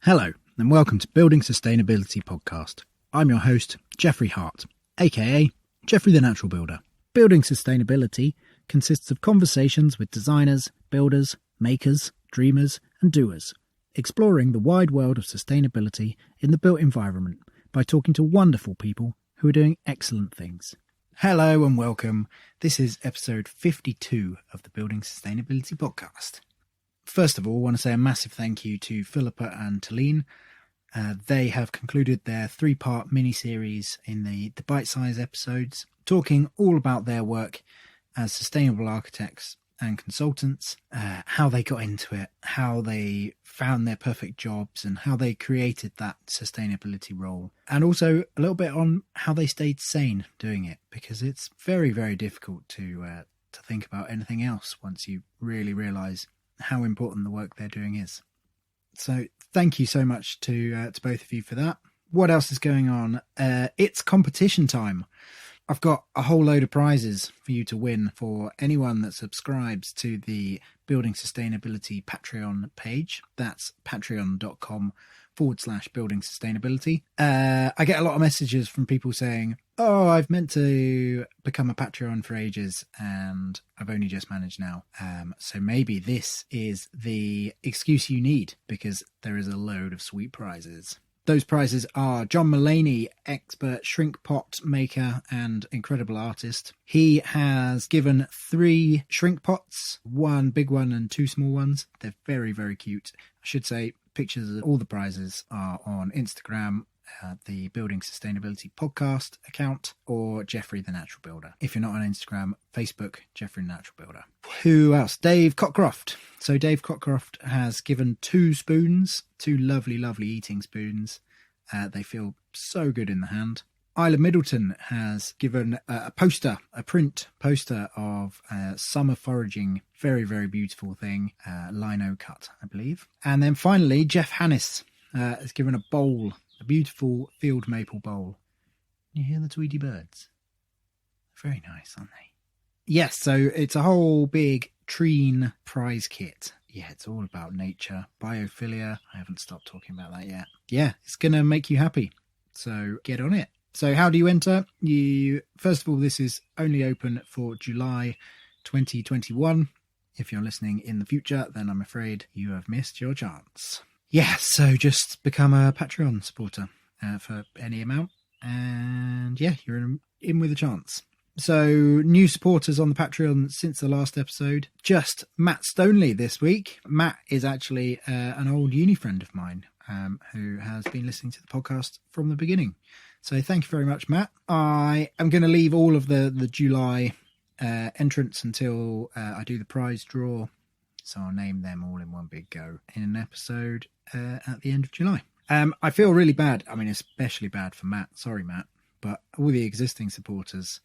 Hello, and welcome to Building Sustainability Podcast. I'm your host, Jeffrey Hart, aka Jeffrey the Natural Builder. Building Sustainability consists of conversations with designers, builders, makers, dreamers, and doers, exploring the wide world of sustainability in the built environment by talking to wonderful people who are doing excellent things. Hello and welcome. This is episode 52 of the Building Sustainability Podcast. First of all, I want to say a massive thank you to Philippa and Talene. They have concluded their 3-part mini-series in the bite-size episodes, talking all about their work as sustainable architects and consultants, how they got into it, how they found their perfect jobs, and how they created that sustainability role. And also a little bit on how they stayed sane doing it, because it's very, very difficult to think about anything else once you really realise how important the work they're doing is. So thank you so much to both of you for that. What else is going on? It's competition time. I've got a whole load of prizes for you to win for anyone that subscribes to the Building Sustainability Patreon page. That's patreon.com/building sustainability. I get a lot of messages from people saying, oh, I've meant to become a Patreon for ages and I've only just managed now. So maybe this is the excuse you need, because there is a load of sweet prizes. Those prizes are John Mulaney, expert shrink pot maker and incredible artist. He has given 3 shrink pots, 1 big one and 2 small ones. They're very, very cute. I should say pictures of all the prizes are on Instagram, the Building Sustainability Podcast account, or Jeffrey the Natural Builder. If you're not on Instagram, Facebook, Jeffrey the Natural Builder. Who else? Dave Cockcroft. So Dave Cockcroft has given 2 spoons, 2 lovely, lovely eating spoons. They feel so good in the hand. Isla Middleton has given a print poster of summer foraging. Very, very beautiful thing. Lino cut, I believe. And then finally, Jeff Hannis has given a bowl, a beautiful field maple bowl. You hear the Tweety birds? Very nice, aren't they? Yes, so it's a whole big Treen prize kit. Yeah, it's all about nature, biophilia. I haven't stopped talking about that yet. Yeah, it's going to make you happy. So get on it. So how do you enter? First of all, this is only open for July 2021. If you're listening in the future, then I'm afraid you have missed your chance. Yeah, so just become a Patreon supporter for any amount. And yeah, you're in with a chance. So new supporters on the Patreon since the last episode. Just Matt Stoneley this week. Matt is actually an old uni friend of mine who has been listening to the podcast from the beginning. So thank you very much, Matt. I am going to leave all of the July entrants until I do the prize draw. So I'll name them all in one big go in an episode at the end of July. I feel really bad. I mean, especially bad for Matt. Sorry, Matt. But all the existing supporters,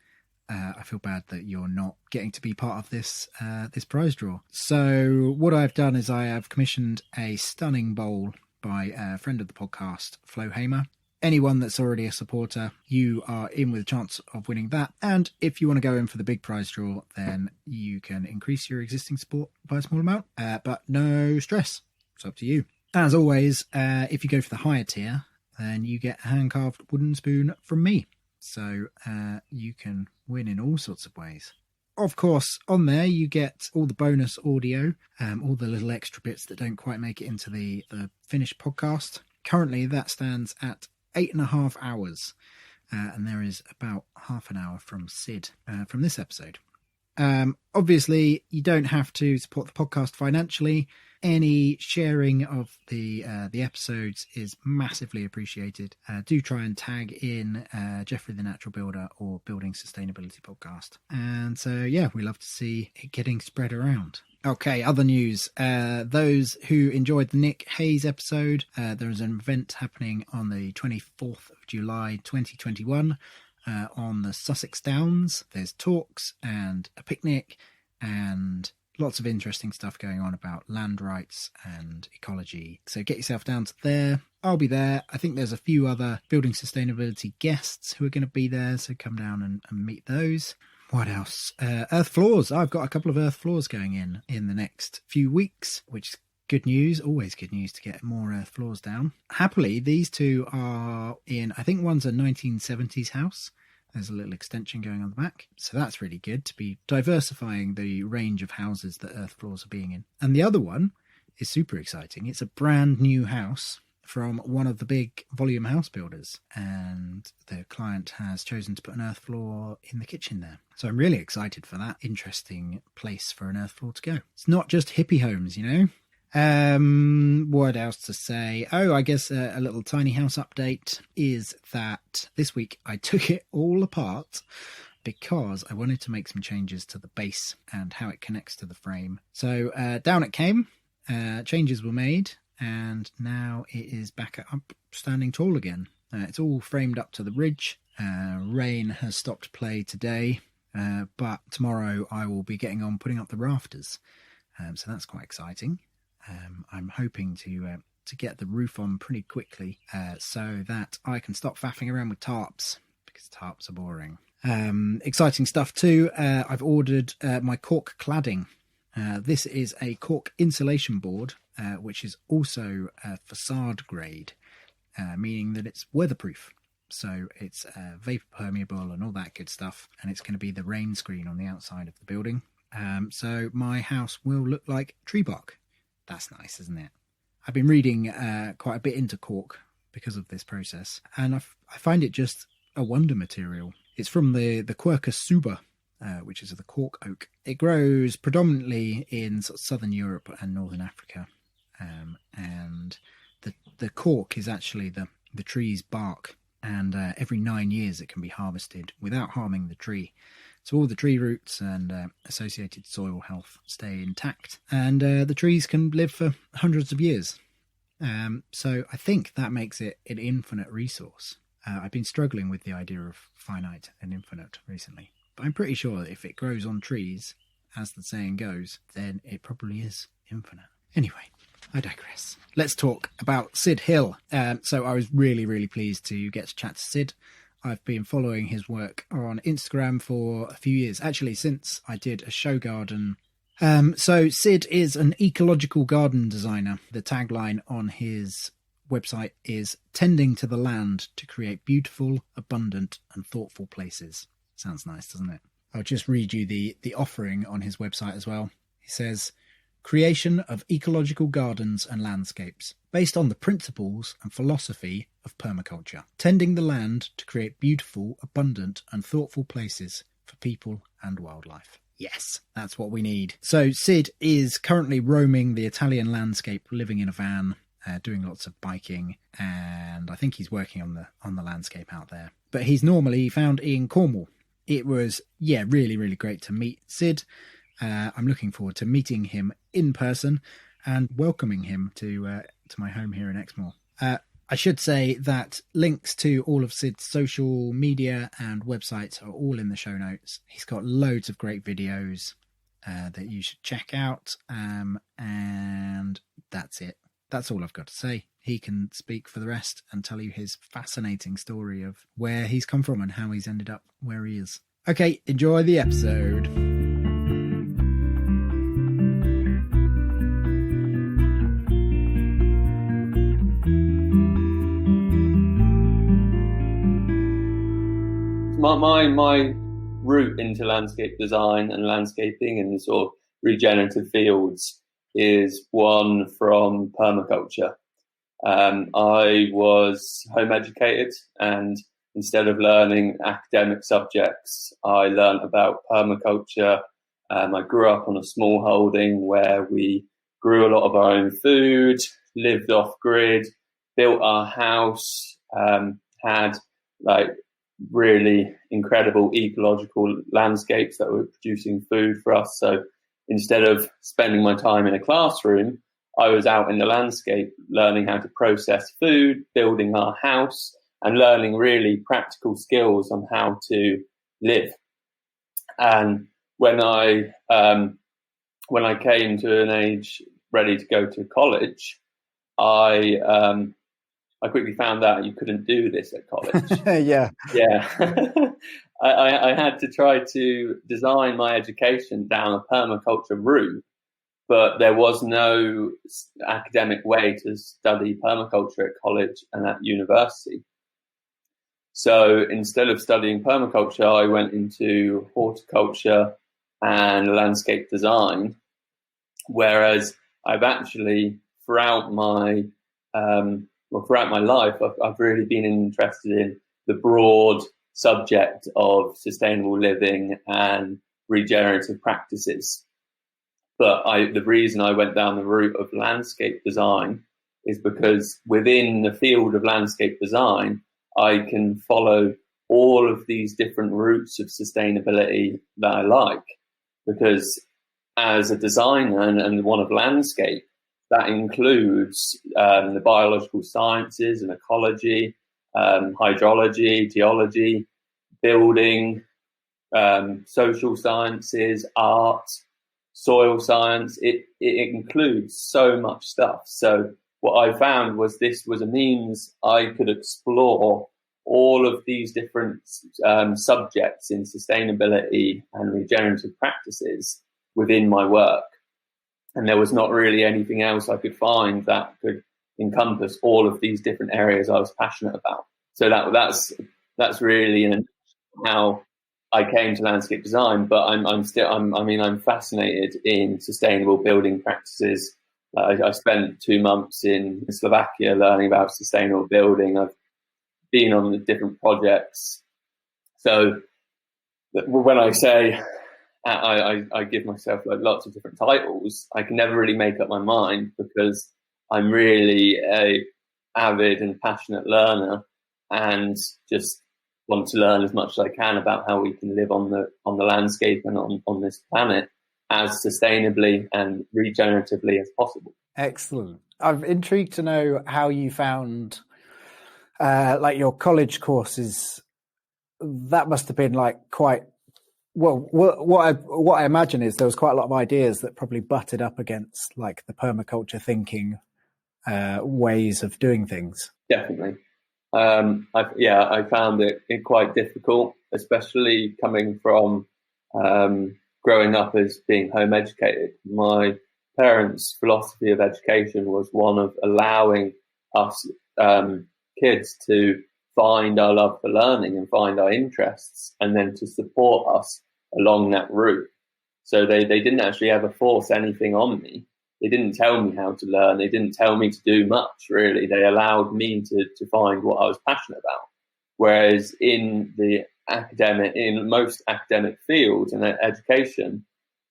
I feel bad that you're not getting to be part of this prize draw. So what I've done is I have commissioned a stunning bowl by a friend of the podcast, Flo Hamer. Anyone that's already a supporter, you are in with a chance of winning that. And if you want to go in for the big prize draw, then you can increase your existing support by a small amount, but no stress. It's up to you. As always, if you go for the higher tier, then you get a hand-carved wooden spoon from me. So you can win in all sorts of ways. Of course, on there you get all the bonus audio, all the little extra bits that don't quite make it into the finished podcast. Currently, that stands at 8.5 hours, and there is about half an hour from Sid from this episode. Obviously, you don't have to support the podcast financially. Any sharing of the episodes is massively appreciated. Do try and tag in Jeffrey the Natural Builder or Building Sustainability Podcast. And so, yeah, we love to see it getting spread around. Okay, other news. Those who enjoyed the Nick Hayes episode, there is an event happening on the 24th of July 2021 on the Sussex Downs. There's talks and a picnic and lots of interesting stuff going on about land rights and ecology. So get yourself down to there. I'll be there. I think there's a few other building sustainability guests who are going to be there. So come down and meet those. What else? Earth floors. I've got a couple of earth floors going in the next few weeks, which is Good news, always good news to get more earth floors down. Happily, these two are in, I think one's a 1970s house. There's a little extension going on the back. So that's really good to be diversifying the range of houses that earth floors are being in. And the other one is super exciting. It's a brand new house from one of the big volume house builders, and the client has chosen to put an earth floor in the kitchen there. So I'm really excited for that. Interesting place for an earth floor to go. It's not just hippie homes, you know. What else to say? Oh, I guess a little tiny house update is that this week I took it all apart because I wanted to make some changes to the base and how it connects to the frame. So down it came, changes were made, and now it is back up standing tall again. It's all framed up to the ridge. Rain has stopped play today, but tomorrow I will be getting on putting up the rafters. So that's quite exciting. I'm hoping to get the roof on pretty quickly so that I can stop faffing around with tarps, because tarps are boring. Exciting stuff too. I've ordered my cork cladding. This is a cork insulation board, which is also facade grade, meaning that it's weatherproof. So it's vapor permeable and all that good stuff. And it's going to be the rain screen on the outside of the building. So my house will look like tree bark. That's nice, isn't it? I've been reading quite a bit into cork because of this process, and I find it just a wonder material. It's from the Quercus suber, which is the cork oak. It grows predominantly in sort of southern Europe and northern Africa, and the cork is actually the tree's bark, and every 9 years it can be harvested without harming the tree. So all the tree roots and associated soil health stay intact, and the trees can live for hundreds of years. So I think that makes it an infinite resource. I've been struggling with the idea of finite and infinite recently, but I'm pretty sure that if it grows on trees, as the saying goes, then it probably is infinite. Anyway, I digress. Let's talk about Sid Hill. So I was really, really pleased to get to chat to Sid. I've been following his work on Instagram for a few years, actually since I did a show garden. So Sid is an ecological garden designer. The tagline on his website is "Tending to the land to create beautiful, abundant and thoughtful places." Sounds nice, doesn't it? I'll just read you the offering on his website as well. He says, "Creation of ecological gardens and landscapes based on the principles and philosophy of permaculture, tending the land to create beautiful, abundant and thoughtful places for people and wildlife." Yes, that's what we need. So Sid is currently roaming the Italian landscape, living in a van, doing lots of biking, and I think he's working on the landscape out there. But he's normally found in Cornwall. It was, really, really great to meet Sid. I'm looking forward to meeting him in person and welcoming him to my home here in Exmoor. I should say that links to all of Sid's social media and websites are all in the show notes. He's got loads of great videos that you should check out. And that's it. That's all I've got to say. He can speak for the rest and tell you his fascinating story of where he's come from and how he's ended up where he is. Okay, enjoy the episode. My route into landscape design and landscaping and sort of regenerative fields is one from permaculture. I was home educated, and instead of learning academic subjects, I learned about permaculture. I grew up on a small holding where we grew a lot of our own food, lived off grid, built our house, had really incredible ecological landscapes that were producing food for us. So instead of spending my time in a classroom, I was out in the landscape learning how to process food, building our house, and learning really practical skills on how to live. And when I came to an age ready to go to college, I quickly found out you couldn't do this at college. Yeah. I had to try to design my education down a permaculture route, but there was no academic way to study permaculture at college and at university. So instead of studying permaculture, I went into horticulture and landscape design, whereas I've actually throughout my life, I've really been interested in the broad subject of sustainable living and regenerative practices. But the reason I went down the route of landscape design is because within the field of landscape design, I can follow all of these different routes of sustainability that I like. Because as a designer and one of landscape, that includes the biological sciences and ecology, hydrology, geology, building, social sciences, art, soil science. It includes so much stuff. So what I found was this was a means I could explore all of these different subjects in sustainability and regenerative practices within my work. And there was not really anything else I could find that could encompass all of these different areas I was passionate about. So that's really how I came to landscape design. But I'm fascinated in sustainable building practices. I spent 2 months in Slovakia learning about sustainable building. I've been on the different projects. So when I say I give myself like lots of different titles, I can never really make up my mind because I'm really a avid and passionate learner and just want to learn as much as I can about how we can live on the landscape and on this planet as sustainably and regeneratively as possible. Excellent. I'm intrigued to know how you found like your college courses. That must have been like quite well. What I imagine is there was quite a lot of ideas that probably butted up against like the permaculture thinking ways of doing things. Definitely. I found it quite difficult, especially coming from growing up as being home educated. My parents' philosophy of education was one of allowing us kids to find our love for learning and find our interests, and then to support us along that route. So they didn't actually ever force anything on me. They didn't tell me how to learn. They didn't tell me to do much, really. They allowed me to find what I was passionate about. Whereas in most academic fields and education,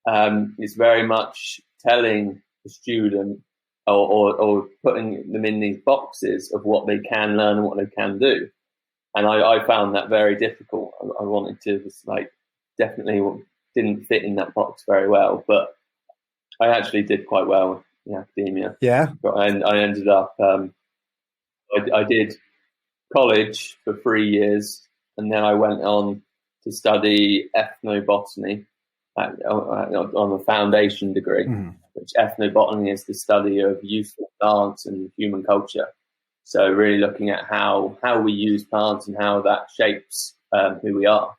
it's very much telling the student or putting them in these boxes of what they can learn and what they can do. And I found that very difficult. I wanted to definitely didn't fit in that box very well, but I actually did quite well in academia. Yeah. And I ended up, I did college for 3 years, and then I went on to study ethnobotany on a foundation degree, which ethnobotany is the study of useful plants and human culture. So really looking at how we use plants and how that shapes who we are.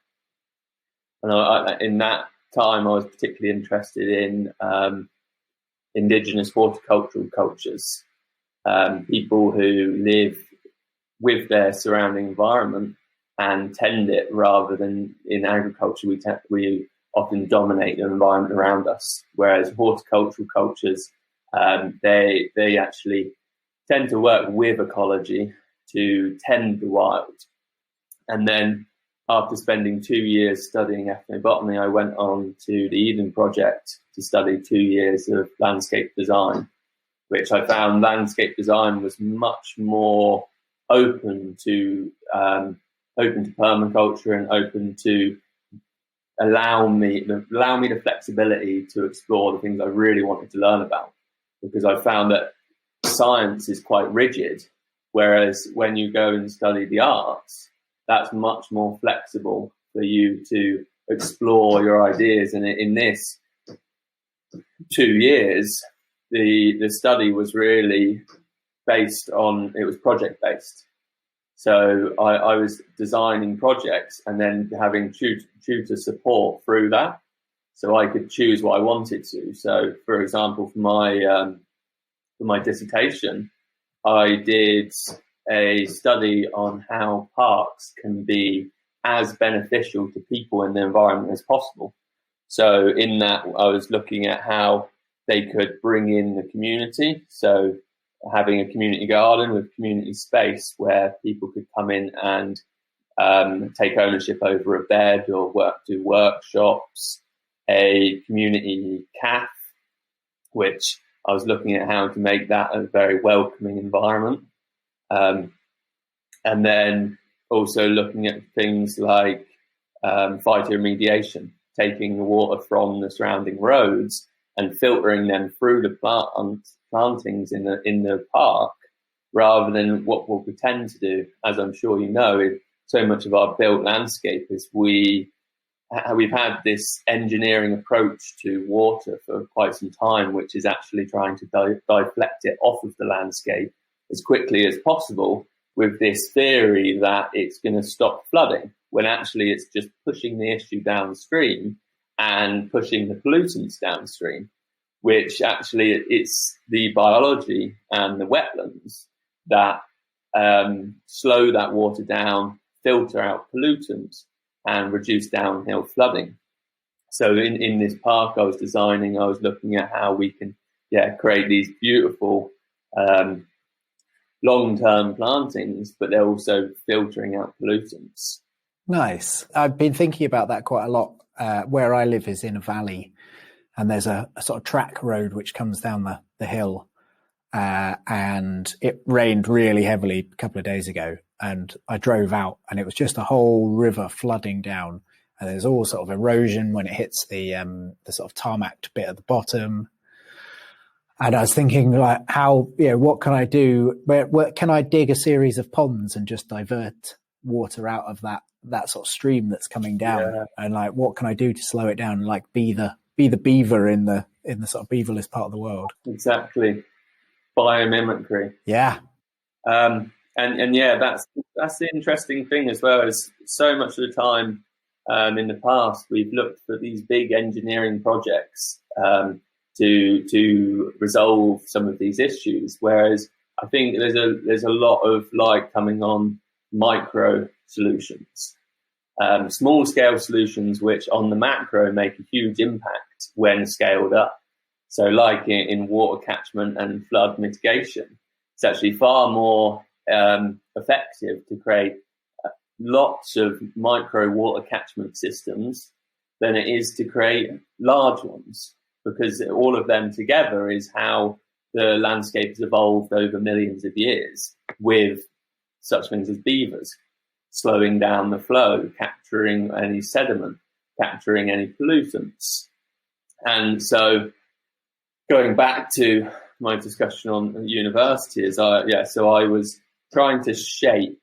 And in that time, I was particularly interested in indigenous horticultural cultures, people who live with their surrounding environment and tend it, rather than in agriculture we often dominate the environment around us. Whereas horticultural cultures, they actually tend to work with ecology to tend the wild. And then after spending 2 years studying ethnobotany, I went on to the Eden Project to study 2 years of landscape design, which I found landscape design was much more open to permaculture and open to allow me the flexibility to explore the things I really wanted to learn about, because I found that science is quite rigid, whereas when you go and study the arts, that's much more flexible for you to explore your ideas. And in this 2 years, the study was really it was project based. So I was designing projects and then having tutor support through that. so I could choose what I wanted to. So, for example, for my dissertation, I did a study on how parks can be as beneficial to people and the environment as possible. So in that, I was looking at how they could bring in the community. So having a community garden with community space where people could come in and take ownership over a bed or do workshops, a community cafe, which I was looking at how to make that a very welcoming environment. And then also looking at things like phytoremediation, taking the water from the surrounding roads and filtering them through the plantings in the park, rather than what we tend to do, as I'm sure you know, so much of our built landscape is we've had this engineering approach to water for quite some time, which is actually trying to deflect it off of the landscape as quickly as possible, with this theory that it's going to stop flooding, when actually it's just pushing the issue downstream and pushing the pollutants downstream, which actually it's the biology and the wetlands that slow that water down, filter out pollutants, and reduce downhill flooding. So in this park I was designing, I was looking at how we can create these beautiful long-term plantings, but they're also filtering out pollutants. Nice. I've been thinking about that quite a lot. Where I live is in a valley, and there's a sort of track road which comes down the hill. And it rained really heavily a couple of days ago, and I drove out, and it was just a whole river flooding down. And there's all sort of erosion when it hits the sort of tarmacked bit at the bottom. And I was thinking, like, how, what can I do? Where can I dig a series of ponds and just divert water out of that sort of stream that's coming down? Yeah. And like, what can I do to slow it down? And like, be the beaver in the sort of beaverless part of the world. Exactly, biomimicry. Yeah. And yeah, that's the interesting thing as well. Is so much of the time in the past we've looked for these big engineering projects to resolve some of these issues, whereas I think there's a lot of light coming on micro solutions, small scale solutions, which on the macro make a huge impact when scaled up. So like in water catchment and flood mitigation, it's actually far more effective to create lots of micro water catchment systems than it is to create large ones, because all of them together is how the landscape has evolved over millions of years, with such things as beavers, slowing down the flow, capturing any sediment, capturing any pollutants. And so going back to my discussion on university, so I was trying to shape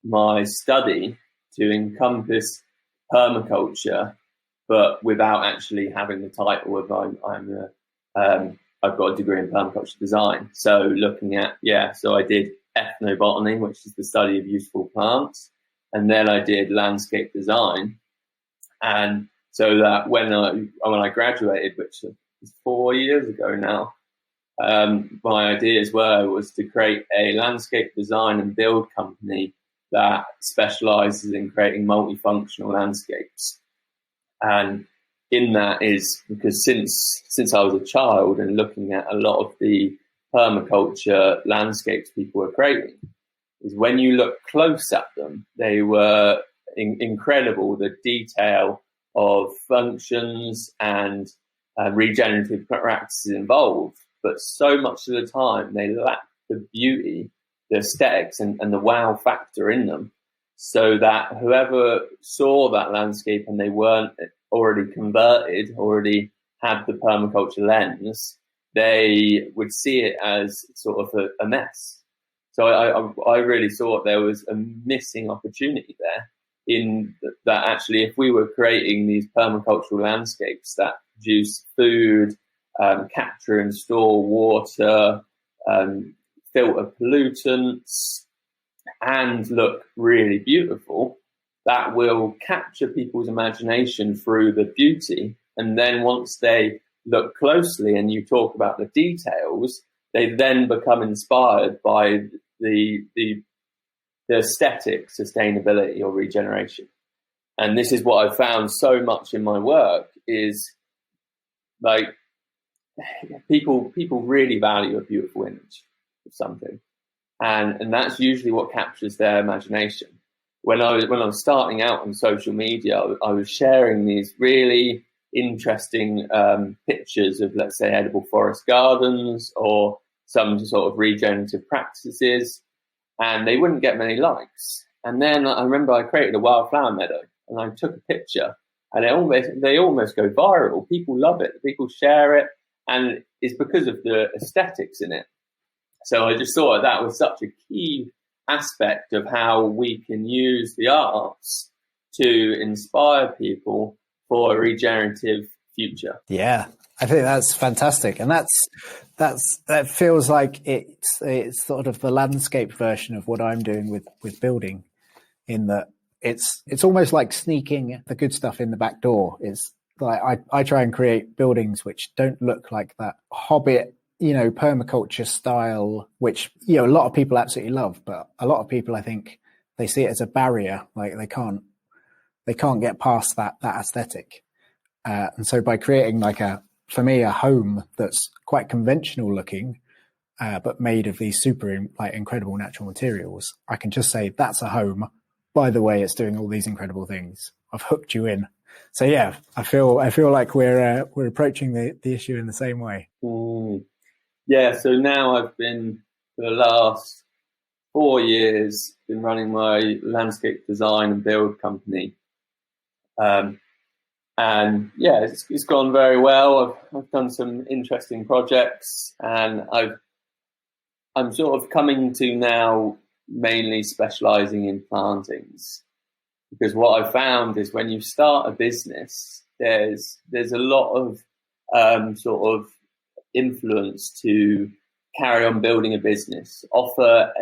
my study to encompass permaculture, but without actually having the title of I've got a degree in permaculture design. So looking at, so I did ethnobotany, which is the study of useful plants, and then I did landscape design. And so that when I graduated, which was 4 years ago now, my ideas was to create a landscape design and build company that specializes in creating multifunctional landscapes. And in that is because since I was a child and looking at a lot of the permaculture landscapes people were creating, is when you look close at them, they were incredible, the detail of functions and regenerative practices involved, but so much of the time they lack the beauty, the aesthetics and the wow factor in them, so that whoever saw that landscape and they weren't already converted, already had the permaculture lens, they would see it as sort of a mess. So I really thought there was a missing opportunity there, in that actually if we were creating these permacultural landscapes that produce food, capture and store water, filter pollutants, and look really beautiful, that will capture people's imagination through the beauty And then once they look closely and you talk about the details, they then become inspired by the aesthetic sustainability or regeneration. And this is what I've found so much in my work is like people really value a beautiful image of something. And that's usually what captures their imagination. When I was starting out on social media, I was sharing these really interesting pictures of, let's say, edible forest gardens or some sort of regenerative practices, and they wouldn't get many likes. And then I remember I created a wildflower meadow, and I took a picture, and they almost go viral. People love it. People share it, and it's because of the aesthetics in it. So I just thought that was such a key aspect of how we can use the arts to inspire people for a regenerative future. Yeah, I think that's fantastic, and that feels like it's sort of the landscape version of what I'm doing with building, in that it's almost like sneaking the good stuff in the back door. It's like I try and create buildings which don't look like that Hobbit, permaculture style, which, a lot of people absolutely love, but a lot of people, I think, they see it as a barrier. Like they can't get past that aesthetic. And so by creating for me, a home that's quite conventional looking, but made of these super incredible natural materials, I can just say that's a home. By the way, it's doing all these incredible things. I've hooked you in. So yeah, I feel like we're approaching the issue in the same way. Yeah, so now I've been, for the last 4 years, been running my landscape design and build company. And yeah, it's gone very well. I've done some interesting projects, and I'm sort of coming to now mainly specializing in plantings, because what I've found is when you start a business, there's a lot of sort of influence to carry on building a business, offer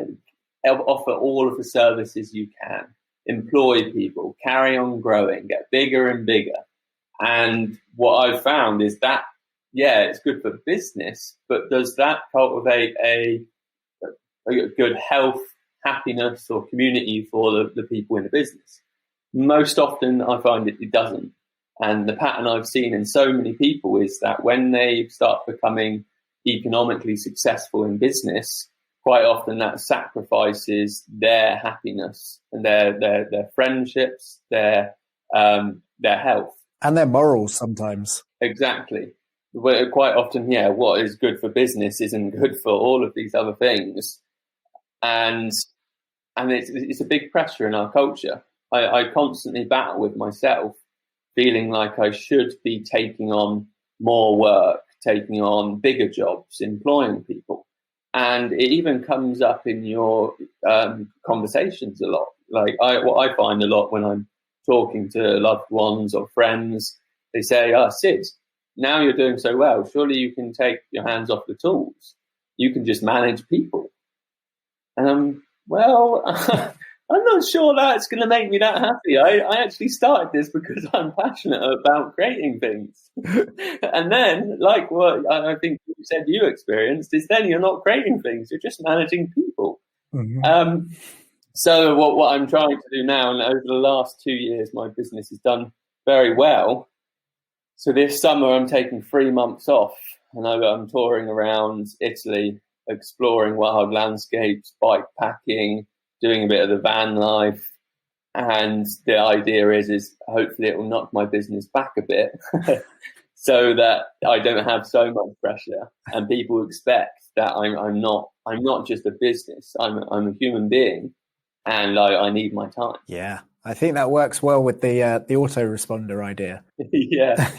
all of the services you can, employ people, carry on growing, get bigger and bigger. And what I've found is that, yeah, it's good for business, but does that cultivate a good health, happiness, or community for the people in the business? Most often I find it doesn't. And the pattern I've seen in so many people is that when they start becoming economically successful in business, quite often that sacrifices their happiness and their friendships, their health. And their morals sometimes. Exactly. Quite often, yeah, what is good for business isn't good for all of these other things. And it's a big pressure in our culture. I constantly battle with myself, feeling like I should be taking on more work, taking on bigger jobs, employing people. And it even comes up in your conversations a lot. Like what I find a lot when I'm talking to loved ones or friends, they say, Sid, now you're doing so well, surely you can take your hands off the tools. You can just manage people. And well, I'm not sure that's going to make me that happy. I actually started this because I'm passionate about creating things. And then, like what I think you said you experienced, is then you're not creating things, you're just managing people. Mm-hmm. So what I'm trying to do now, and over the last 2 years, my business has done very well. So this summer, I'm taking 3 months off, and I'm touring around Italy, exploring wild landscapes, bike packing, doing a bit of the van life. And the idea is hopefully it will knock my business back a bit so that I don't have so much pressure, and people expect that I'm not just a business. I'm a human being, and I need my time. Yeah, I think that works well with the autoresponder idea. Yeah.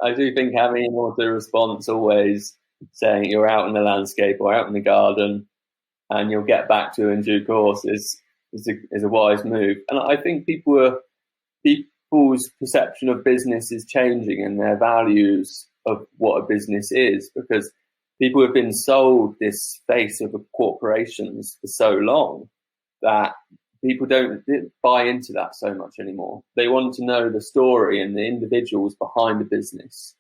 I do think having an auto-response, always saying you're out in the landscape or out in the garden and you'll get back to in due course is a wise move. And I think people's perception of business is changing, and their values of what a business is, because people have been sold this face of corporations for so long that people don't buy into that so much anymore. They want to know the story and the individuals behind the business.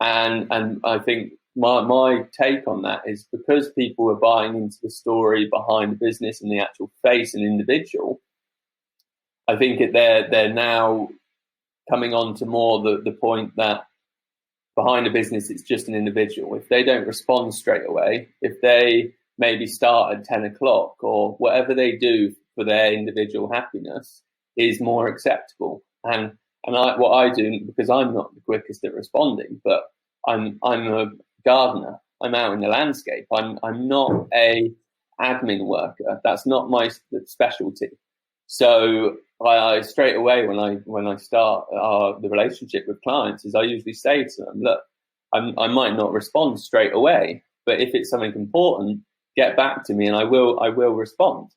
And I think my take on that is because people are buying into the story behind the business and the actual face and individual, I think they're now coming on to more the point that behind a business, it's just an individual. If they don't respond straight away, if they maybe start at 10 o'clock or whatever they do for their individual happiness is more acceptable. And what I do, because I'm not the quickest at responding, but I'm a gardener. I'm out in the landscape. I'm not a admin worker. That's not my specialty. So I straight away when I start the relationship with clients is I usually say to them, look, I might not respond straight away, but if it's something important, get back to me and I will respond.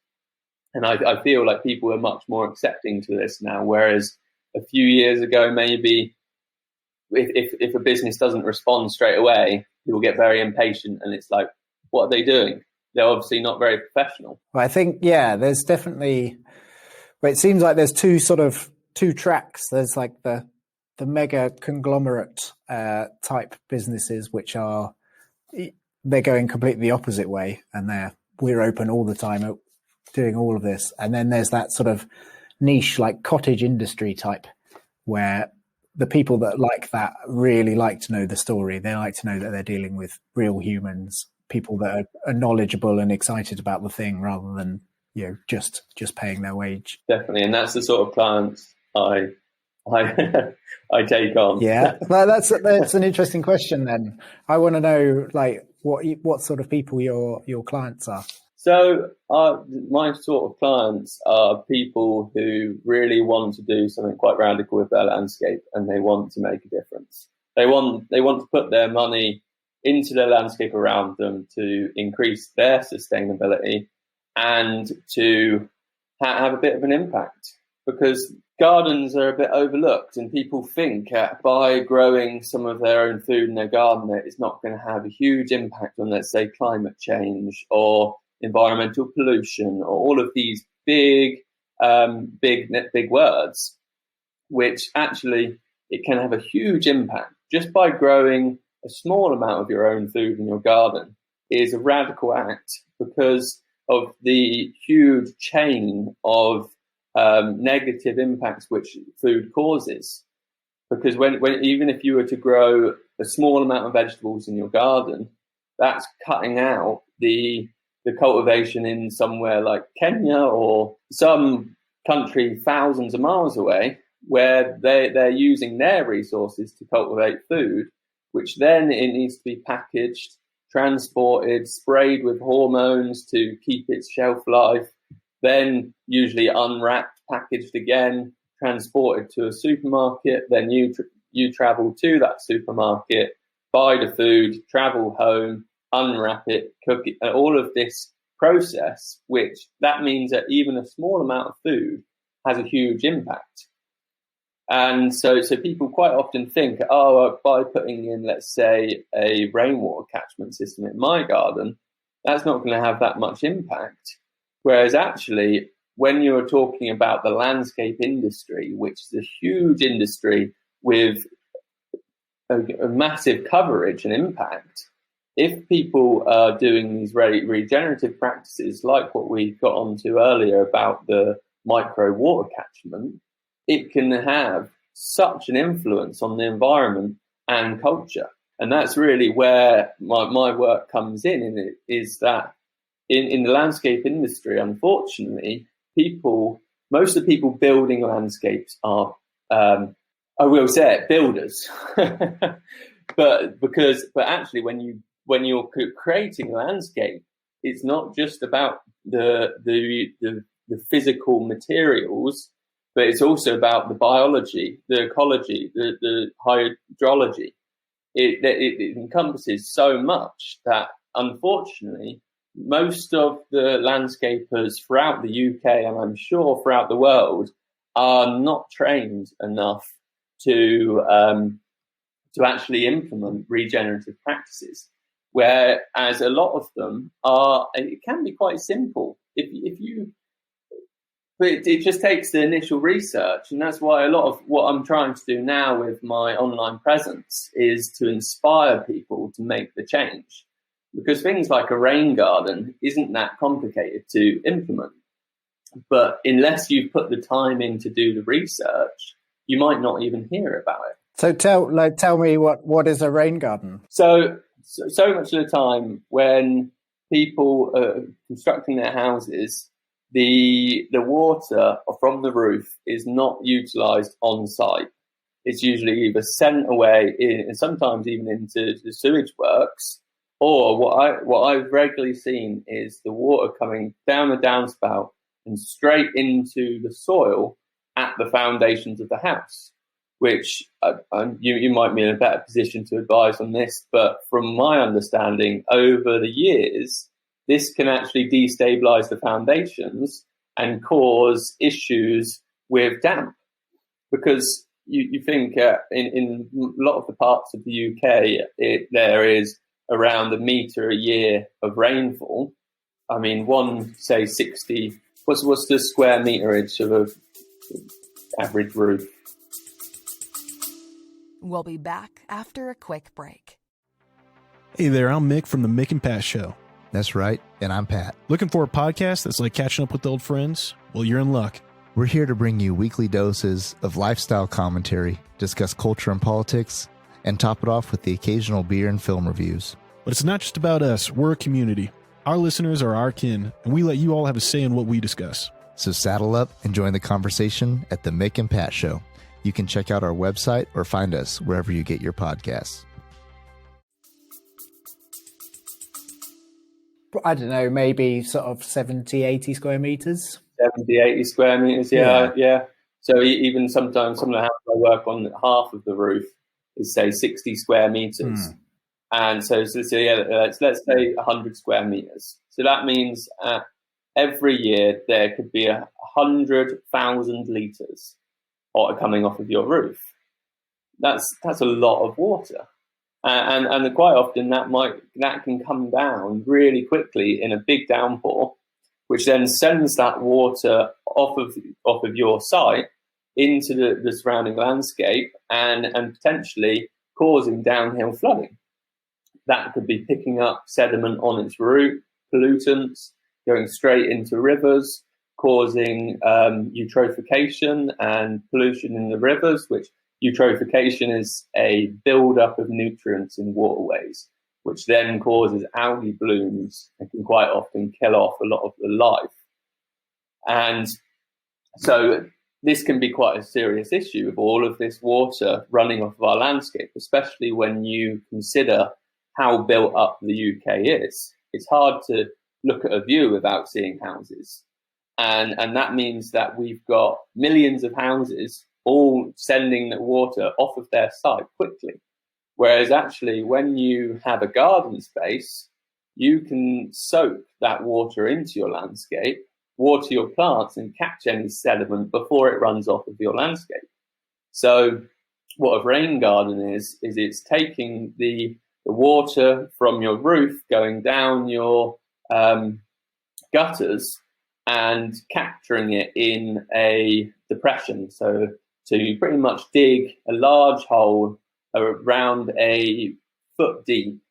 And I feel like people are much more accepting to this now, whereas a few years ago, maybe if a business doesn't respond straight away, people get very impatient and it's like, what are they doing? They're obviously not very professional. Well, I think, there's definitely, well, it seems like there's two tracks. There's like the mega conglomerate type businesses, which they're going completely the opposite way, and we're open all the time doing all of this. And then there's that sort of niche, like cottage industry type, where the people that like that really like to know the story. They like to know that they're dealing with real humans, people that are knowledgeable and excited about the thing rather than, just paying their wage. Definitely. And that's the sort of clients I take on. Yeah. Well, that's an interesting question then. I want to know like what sort of people your clients are. So my sort of clients are people who really want to do something quite radical with their landscape, and they want to make a difference. They want to put their money into the landscape around them to increase their sustainability and to have a bit of an impact, because gardens are a bit overlooked and people think by growing some of their own food in their garden that it's not going to have a huge impact on, let's say, climate change or environmental pollution or all of these big words, which actually it can have a huge impact just by growing a small amount of your own food in your garden. Is a radical act because of the huge chain of negative impacts which food causes. Because when even if you were to grow a small amount of vegetables in your garden, that's cutting out the cultivation in somewhere like Kenya or some country thousands of miles away, where they're using their resources to cultivate food, which then it needs to be packaged, transported, sprayed with hormones to keep its shelf life, then usually unwrapped, packaged again, transported to a supermarket, then you travel to that supermarket, buy the food, travel home, unwrap it, cook it, all of this process, which that means that even a small amount of food has a huge impact. And so people quite often think, by putting in, let's say, a rainwater catchment system in my garden, that's not going to have that much impact. Whereas actually, when you're talking about the landscape industry, which is a huge industry with a massive coverage and impact, if people are doing these regenerative practices, like what we got onto earlier about the micro water catchment, it can have such an influence on the environment and culture. And that's really where my work comes in is that in the landscape industry, unfortunately, most of the people building landscapes are, I will say it, builders. but actually when you're creating a landscape, it's not just about the physical materials, but it's also about the biology, the ecology, the hydrology. It encompasses so much that, unfortunately, most of the landscapers throughout the UK, and I'm sure throughout the world, are not trained enough to actually implement regenerative practices. Whereas a lot of them it can be quite simple. If you But it just takes the initial research, and that's why a lot of what I'm trying to do now with my online presence is to inspire people to make the change. Because things like a rain garden isn't that complicated to implement. But unless you've put the time in to do the research, you might not even hear about it. So tell me what is a rain garden? So much of the time when people are constructing their houses, the water from the roof is not utilised on site. It's usually either sent away and sometimes even into the sewage works, or what I've regularly seen is the water coming down the downspout and straight into the soil at the foundations of the house, which you might be in a better position to advise on this, but from my understanding, over the years, this can actually destabilize the foundations and cause issues with damp. Because you think in a lot of the parts of the UK, there is around a metre a year of rainfall. I mean, say 60, what's the square meterage of an average roof? We'll be back after a quick break. Hey there, I'm Mick from the Mick and Pat Show. That's right, and I'm Pat. Looking for a podcast that's like catching up with old friends? Well, you're in luck. We're here to bring you weekly doses of lifestyle commentary, discuss culture and politics, and top it off with the occasional beer and film reviews. But it's not just about us. We're a community. Our listeners are our kin, and we let you all have a say in what we discuss. So saddle up and join the conversation at the Mick and Pat Show. You can check out our website or find us wherever you get your podcasts. I don't know, maybe sort of 70, 80 square meters. 70, 80 square meters, yeah. So even sometimes some of the houses I work on, half of the roof is, say, 60 square meters. And so let's say 100 square meters. So that means every year there could be 100,000 litres water coming off of your roof. That's a lot of water. And quite often that can come down really quickly in a big downpour, which then sends that water off of your site into the surrounding landscape and potentially causing downhill flooding. That could be picking up sediment on its route, pollutants, going straight into rivers, causing eutrophication and pollution in the rivers, which eutrophication is a build-up of nutrients in waterways, which then causes algae blooms and can quite often kill off a lot of the life. And so this can be quite a serious issue with all of this water running off of our landscape, especially when you consider how built up the UK is. It's hard to look at a view without seeing houses. And that means that we've got millions of houses all sending the water off of their site quickly. Whereas actually, when you have a garden space, you can soak that water into your landscape, water your plants, and catch any sediment before it runs off of your landscape. So what a rain garden is it's taking the water from your roof going down your gutters and capturing it in a depression. So you pretty much dig a large hole around a foot deep,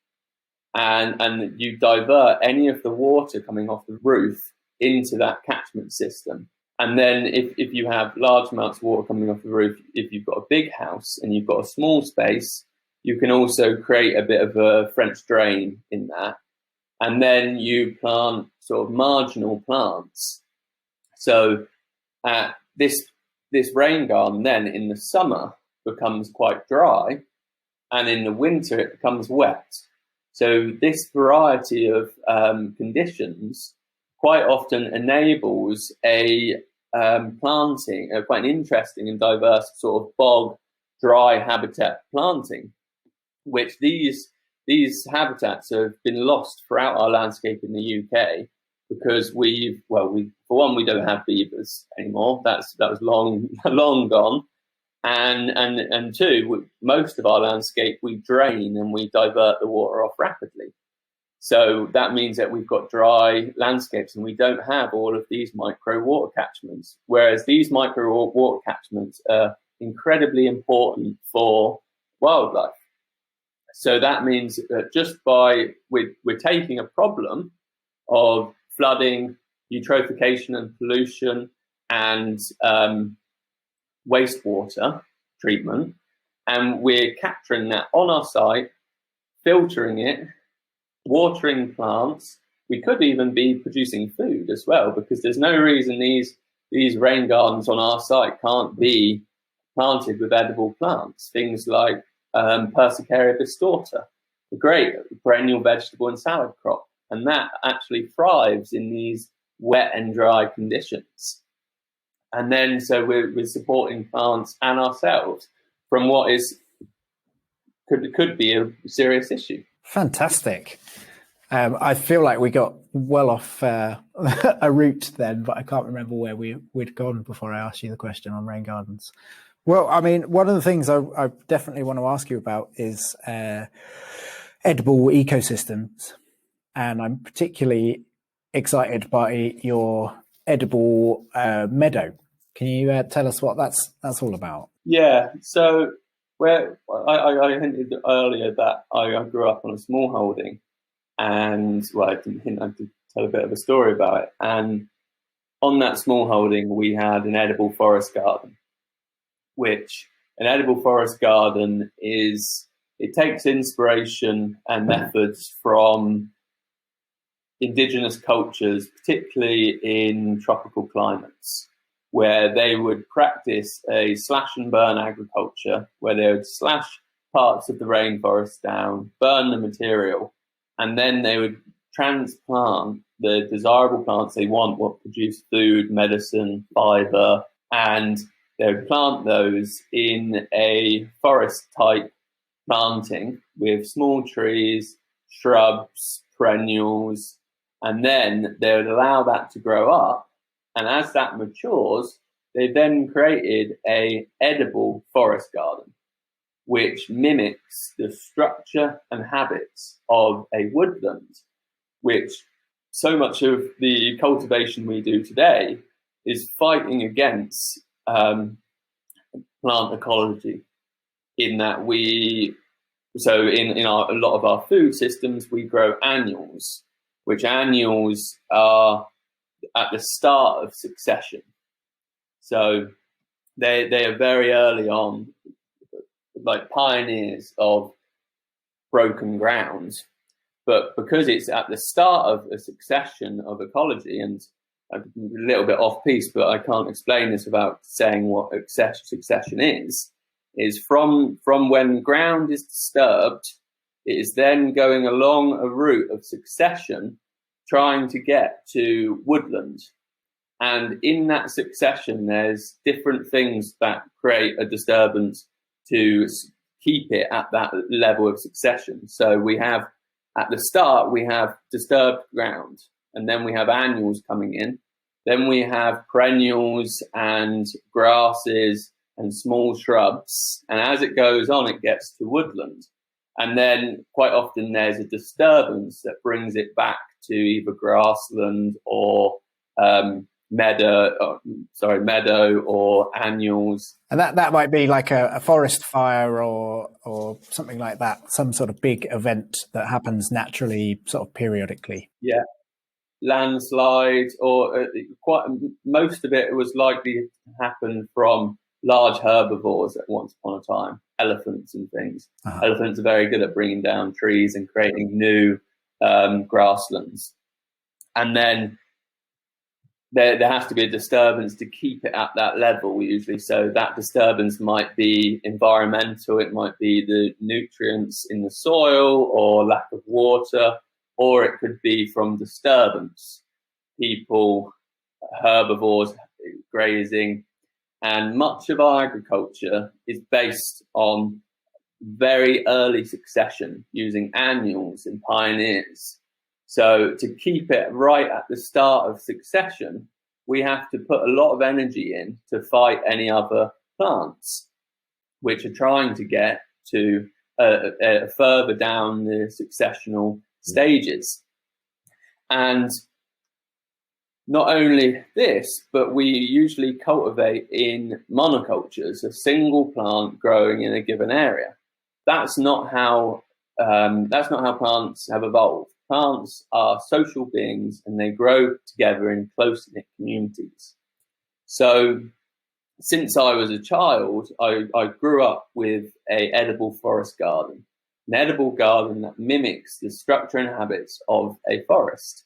and you divert any of the water coming off the roof into that catchment system. And then if you have large amounts of water coming off the roof, if you've got a big house and you've got a small space, you can also create a bit of a French drain in that. And then you plant sort of marginal plants. So this rain garden then in the summer becomes quite dry, and in the winter it becomes wet. So this variety of conditions quite often enables a planting, quite an interesting and diverse sort of bog dry habitat planting, which these habitats have been lost throughout our landscape in the UK because we don't have beavers anymore. That was long gone. And two, most of our landscape we drain and we divert the water off rapidly. So that means that we've got dry landscapes and we don't have all of these micro water catchments, whereas these micro water catchments are incredibly important for wildlife. So that means that just by we're taking a problem of flooding, eutrophication and pollution and wastewater treatment, and we're capturing that on our site, filtering it, watering plants. We could even be producing food as well, because there's no reason these rain gardens on our site can't be planted with edible plants. Things like Persicaria distorta, a great perennial vegetable and salad crop, and that actually thrives in these wet and dry conditions. And then so we're supporting plants and ourselves from what is could be a serious issue. Fantastic. I feel like we got well off a route then, but I can't remember where we'd gone before I asked you the question on rain gardens. Well, I mean, one of the things I definitely want to ask you about is edible ecosystems. And I'm particularly excited by your edible meadow. Can you tell us what that's all about? Yeah, so where I hinted earlier that I grew up on a small holding, and well, I didn't hint, I did tell a bit of a story about it. And on that small holding, we had an edible forest garden, which an edible forest garden is, it takes inspiration and methods from indigenous cultures, particularly in tropical climates, where they would practice a slash and burn agriculture, where they would slash parts of the rainforest down, burn the material, and then they would transplant the desirable plants they want, what produce food, medicine, fiber, and they would plant those in a forest-type planting with small trees, shrubs, perennials, and then they would allow that to grow up. And as that matures, they then created an edible forest garden, which mimics the structure and habits of a woodland, which so much of the cultivation we do today is fighting against plant ecology, in that in a lot of our food systems, we grow annuals, which annuals are at the start of succession. So they are very early on, like pioneers of broken ground. But because it's at the start of a succession of ecology, and I'm a little bit off piece, but I can't explain this without saying what succession is from when ground is disturbed, it is then going along a route of succession, trying to get to woodland. And in that succession, there's different things that create a disturbance to keep it at that level of succession. So we have, at the start, we have disturbed ground, and then we have annuals coming in. Then we have perennials and grasses and small shrubs. And as it goes on, it gets to woodland. And then quite often there's a disturbance that brings it back to either grassland or meadow or annuals. And that might be like a forest fire or something like that, some sort of big event that happens naturally, sort of periodically. Yeah, landslide, or most of it was likely to happen from large herbivores at once upon a time, elephants and things. Uh-huh. Elephants are very good at bringing down trees and creating new grasslands. And then there has to be a disturbance to keep it at that level usually. So that disturbance might be environmental, it might be the nutrients in the soil or lack of water, or it could be from disturbance, people, herbivores grazing. And much of our agriculture is based on very early succession using annuals and pioneers. So to keep it right at the start of succession, we have to put a lot of energy in to fight any other plants, which are trying to get to further down the successional stages. And not only this, but we usually cultivate in monocultures, a single plant growing in a given area. That's not how plants have evolved. Plants are social beings, and they grow together in close-knit communities. So, since I was a child, I grew up with an edible forest garden, an edible garden that mimics the structure and habits of a forest.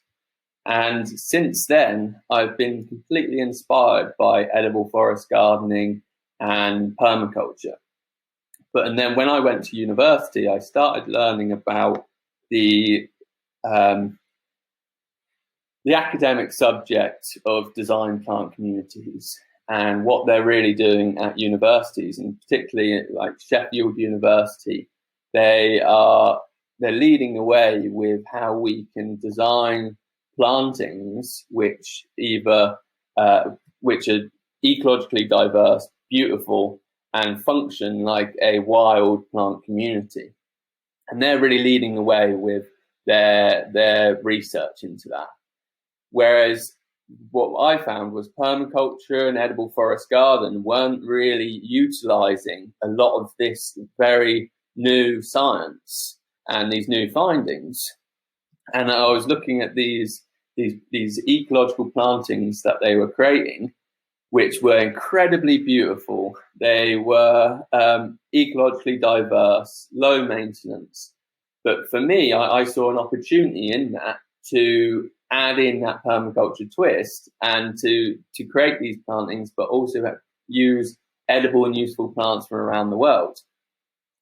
And since then, I've been completely inspired by edible forest gardening and permaculture. And then when I went to university, I started learning about the academic subject of design plant communities and what they're really doing at universities, and particularly like Sheffield University. They're leading the way with how we can design plantings which are ecologically diverse, beautiful, and function like a wild plant community. And they're really leading the way with their research into that. Whereas what I found was permaculture and edible forest garden weren't really utilizing a lot of this very new science and these new findings. And I was looking at these ecological plantings that they were creating, which were incredibly beautiful. They were ecologically diverse, low maintenance. But for me, I saw an opportunity in that to add in that permaculture twist and to create these plantings, but also use edible and useful plants from around the world.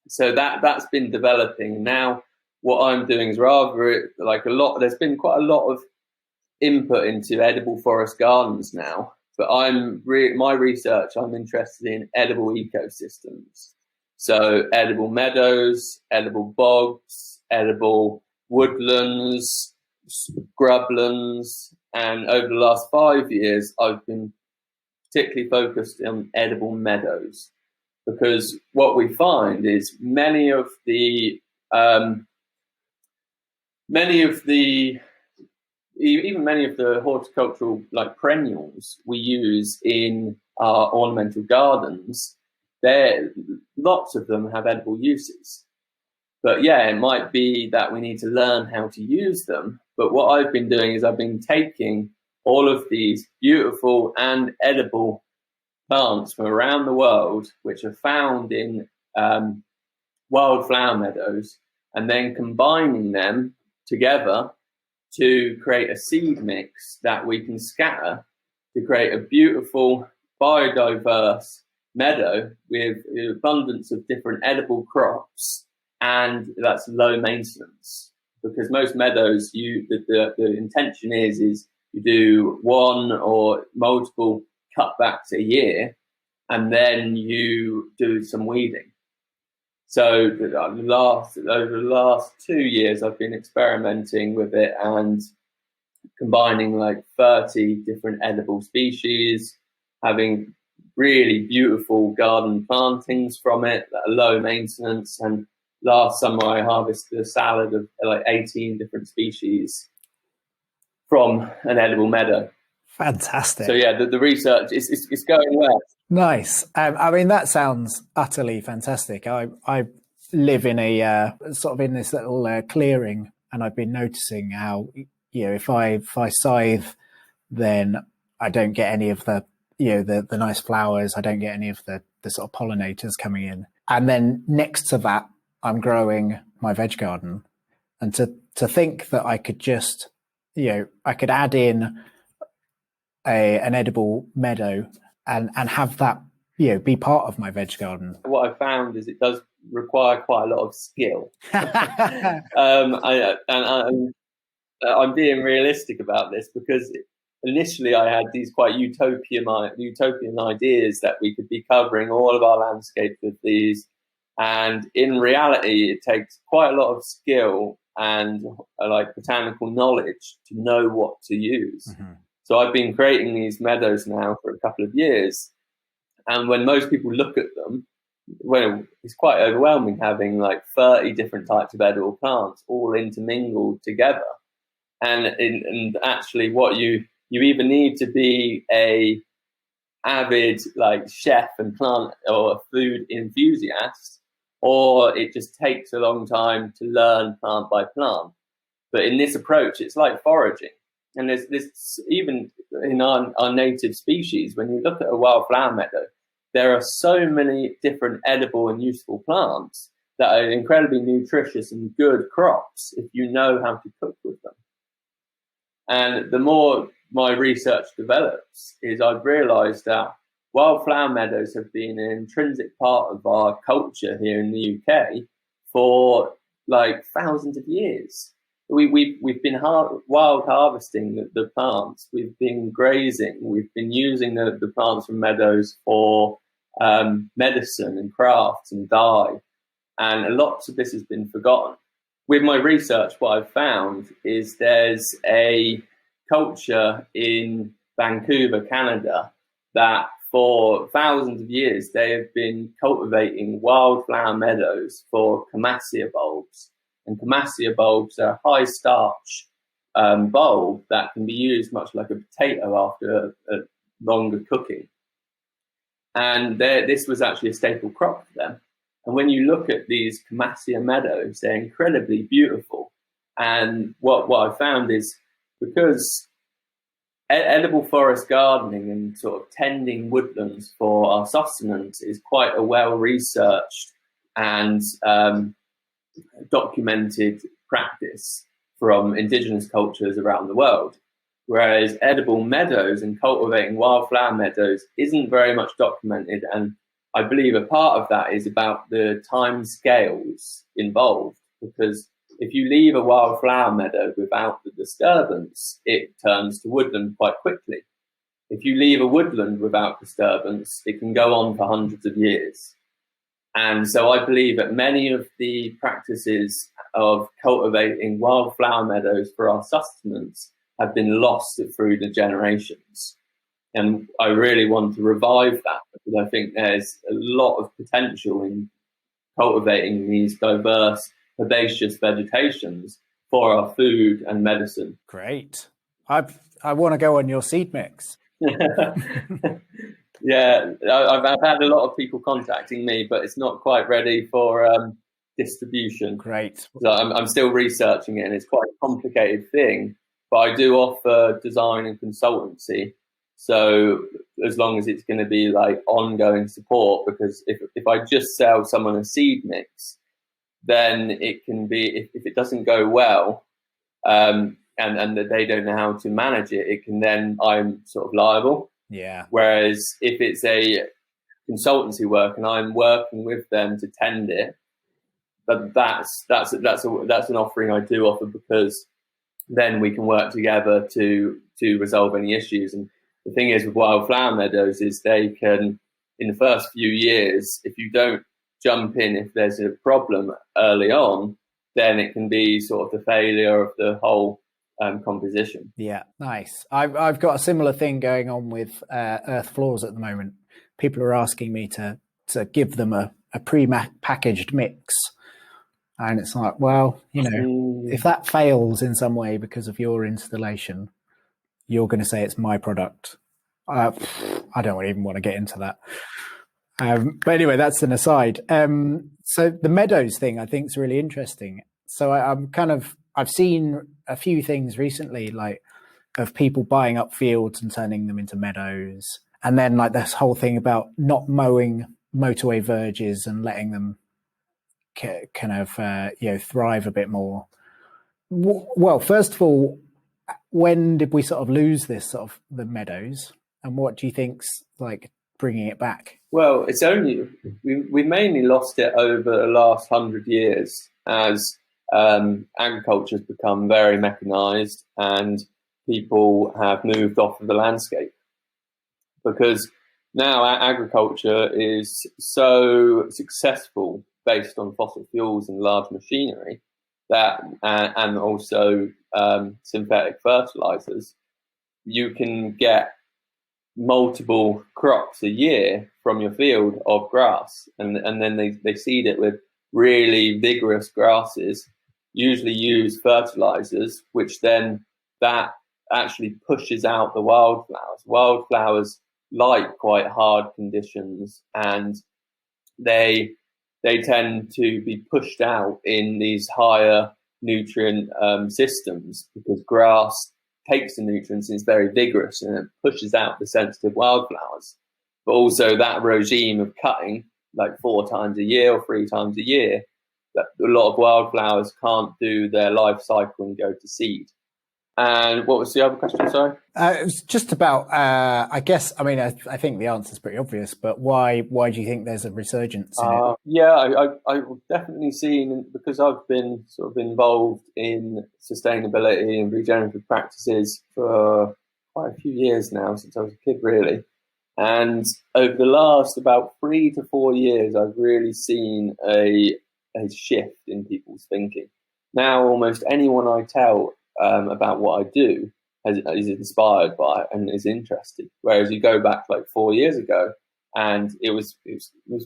So that's been developing. Now, what I'm doing is rather like there's been quite a lot of input into edible forest gardens now, but my research, I'm interested in edible ecosystems. So edible meadows, edible bogs, edible woodlands, scrublands, and over the last 5 years, I've been particularly focused on edible meadows, because what we find is many of the horticultural like perennials we use in our ornamental gardens, lots of them have edible uses. But yeah, it might be that we need to learn how to use them. But what I've been doing is I've been taking all of these beautiful and edible plants from around the world, which are found in wildflower meadows, and then combining them together to create a seed mix that we can scatter to create a beautiful, biodiverse meadow with an abundance of different edible crops, and that's low maintenance. Because most meadows, the intention is you do one or multiple cutbacks a year, and then you do some weeding. So over the last 2 years, I've been experimenting with it and combining like 30 different edible species, having really beautiful garden plantings from it that are low maintenance. And last summer, I harvested a salad of like 18 different species from an edible meadow. Fantastic. So yeah, the research is going well. Nice. I mean, that sounds utterly fantastic. I live in a sort of in this little clearing, and I've been noticing how, if I scythe, then I don't get any of the the nice flowers. I don't get any of the sort of pollinators coming in. And then next to that, I'm growing my veg garden, and to think that I could just I could add in an edible meadow and have that be part of my veg garden. What I found is it does require quite a lot of skill. I'm being realistic about this, because initially I had these quite utopian ideas that we could be covering all of our landscape with these, and in reality it takes quite a lot of skill and like botanical knowledge to know what to use. Mm-hmm. So I've been creating these meadows now for a couple of years, and when most people look at them, well, it's quite overwhelming having like 30 different types of edible plants all intermingled together. And actually what you either need to be a avid like chef and plant or a food enthusiast, or it just takes a long time to learn plant by plant. But in this approach, it's like foraging. And there's this, even in our native species, when you look at a wildflower meadow, there are so many different edible and useful plants that are incredibly nutritious and good crops if you know how to cook with them. And the more my research develops, is I've realized that wildflower meadows have been an intrinsic part of our culture here in the UK for like thousands of years. We've been wild harvesting the plants. We've been grazing. We've been using the plants from meadows for medicine and crafts and dye. And lots of this has been forgotten. With my research, what I've found is there's a culture in Vancouver, Canada, that for thousands of years, they have been cultivating wildflower meadows for camassia bulbs. And camassia bulbs are a high starch bulb that can be used much like a potato after a longer cooking. And this was actually a staple crop for them. And when you look at these camassia meadows, they're incredibly beautiful. And what I found is, because edible forest gardening and sort of tending woodlands for our sustenance is quite a well-researched and documented practice from indigenous cultures around the world, whereas edible meadows and cultivating wildflower meadows isn't very much documented. And I believe a part of that is about the time scales involved, because if you leave a wildflower meadow without the disturbance, it turns to woodland quite quickly. If you leave a woodland without disturbance, it can go on for hundreds of years. And so I believe that many of the practices of cultivating wildflower meadows for our sustenance have been lost through the generations. And I really want to revive that, because I think there's a lot of potential in cultivating these diverse herbaceous vegetations for our food and medicine. Great. I want to go on your seed mix. Yeah, I've had a lot of people contacting me, but it's not quite ready for distribution. Great. So I'm still researching it, and it's quite a complicated thing. But I do offer design and consultancy. So as long as it's going to be like ongoing support, because if I just sell someone a seed mix, then it can be, if it doesn't go well, and that they don't know how to manage it, it can then, I'm sort of liable. Yeah. Whereas if it's a consultancy work and I'm working with them to tend it, that's an offering I do offer, because then we can work together to resolve any issues. And the thing is with wildflower meadows is they can, in the first few years, if you don't jump in, if there's a problem early on, then it can be sort of the failure of the whole composition. Yeah, nice. I've got a similar thing going on with earth floors at the moment. People are asking me to give them a pre-packaged mix. And it's like, well, if that fails in some way because of your installation, you're going to say it's my product. I don't even want to get into that. But anyway, that's an aside. So the meadows thing I think is really interesting. So I've seen a few things recently, like of people buying up fields and turning them into meadows. And then like this whole thing about not mowing motorway verges and letting them kind of, thrive a bit more. Well, first of all, when did we sort of lose this sort of the meadows? And what do you think's like bringing it back? Well, it's only, we mainly lost it over the last 100 years as agriculture has become very mechanized and people have moved off of the landscape. Because now agriculture is so successful based on fossil fuels and large machinery that, and also synthetic fertilizers, you can get multiple crops a year from your field of grass, and then they seed it with really vigorous grasses, usually use fertilizers, which then that actually pushes out the wildflowers. Wildflowers like quite hard conditions, and they tend to be pushed out in these higher nutrient systems, because grass takes the nutrients and is very vigorous, and it pushes out the sensitive wildflowers. But also that regime of cutting like 4 times a year or 3 times a year, that a lot of wildflowers can't do their life cycle and go to seed. And what was the other question, sorry? It was just about, I guess, I mean, I think the answer is pretty obvious, but why do you think there's a resurgence in it? Yeah, I've definitely seen, because I've been sort of involved in sustainability and regenerative practices for quite a few years now, since I was a kid, really. And over the last about 3 to 4 years, I've really seen a shift in people's thinking. Now, almost anyone I tell about what I do is inspired by it and is interested. Whereas you go back like 4 years ago, and it was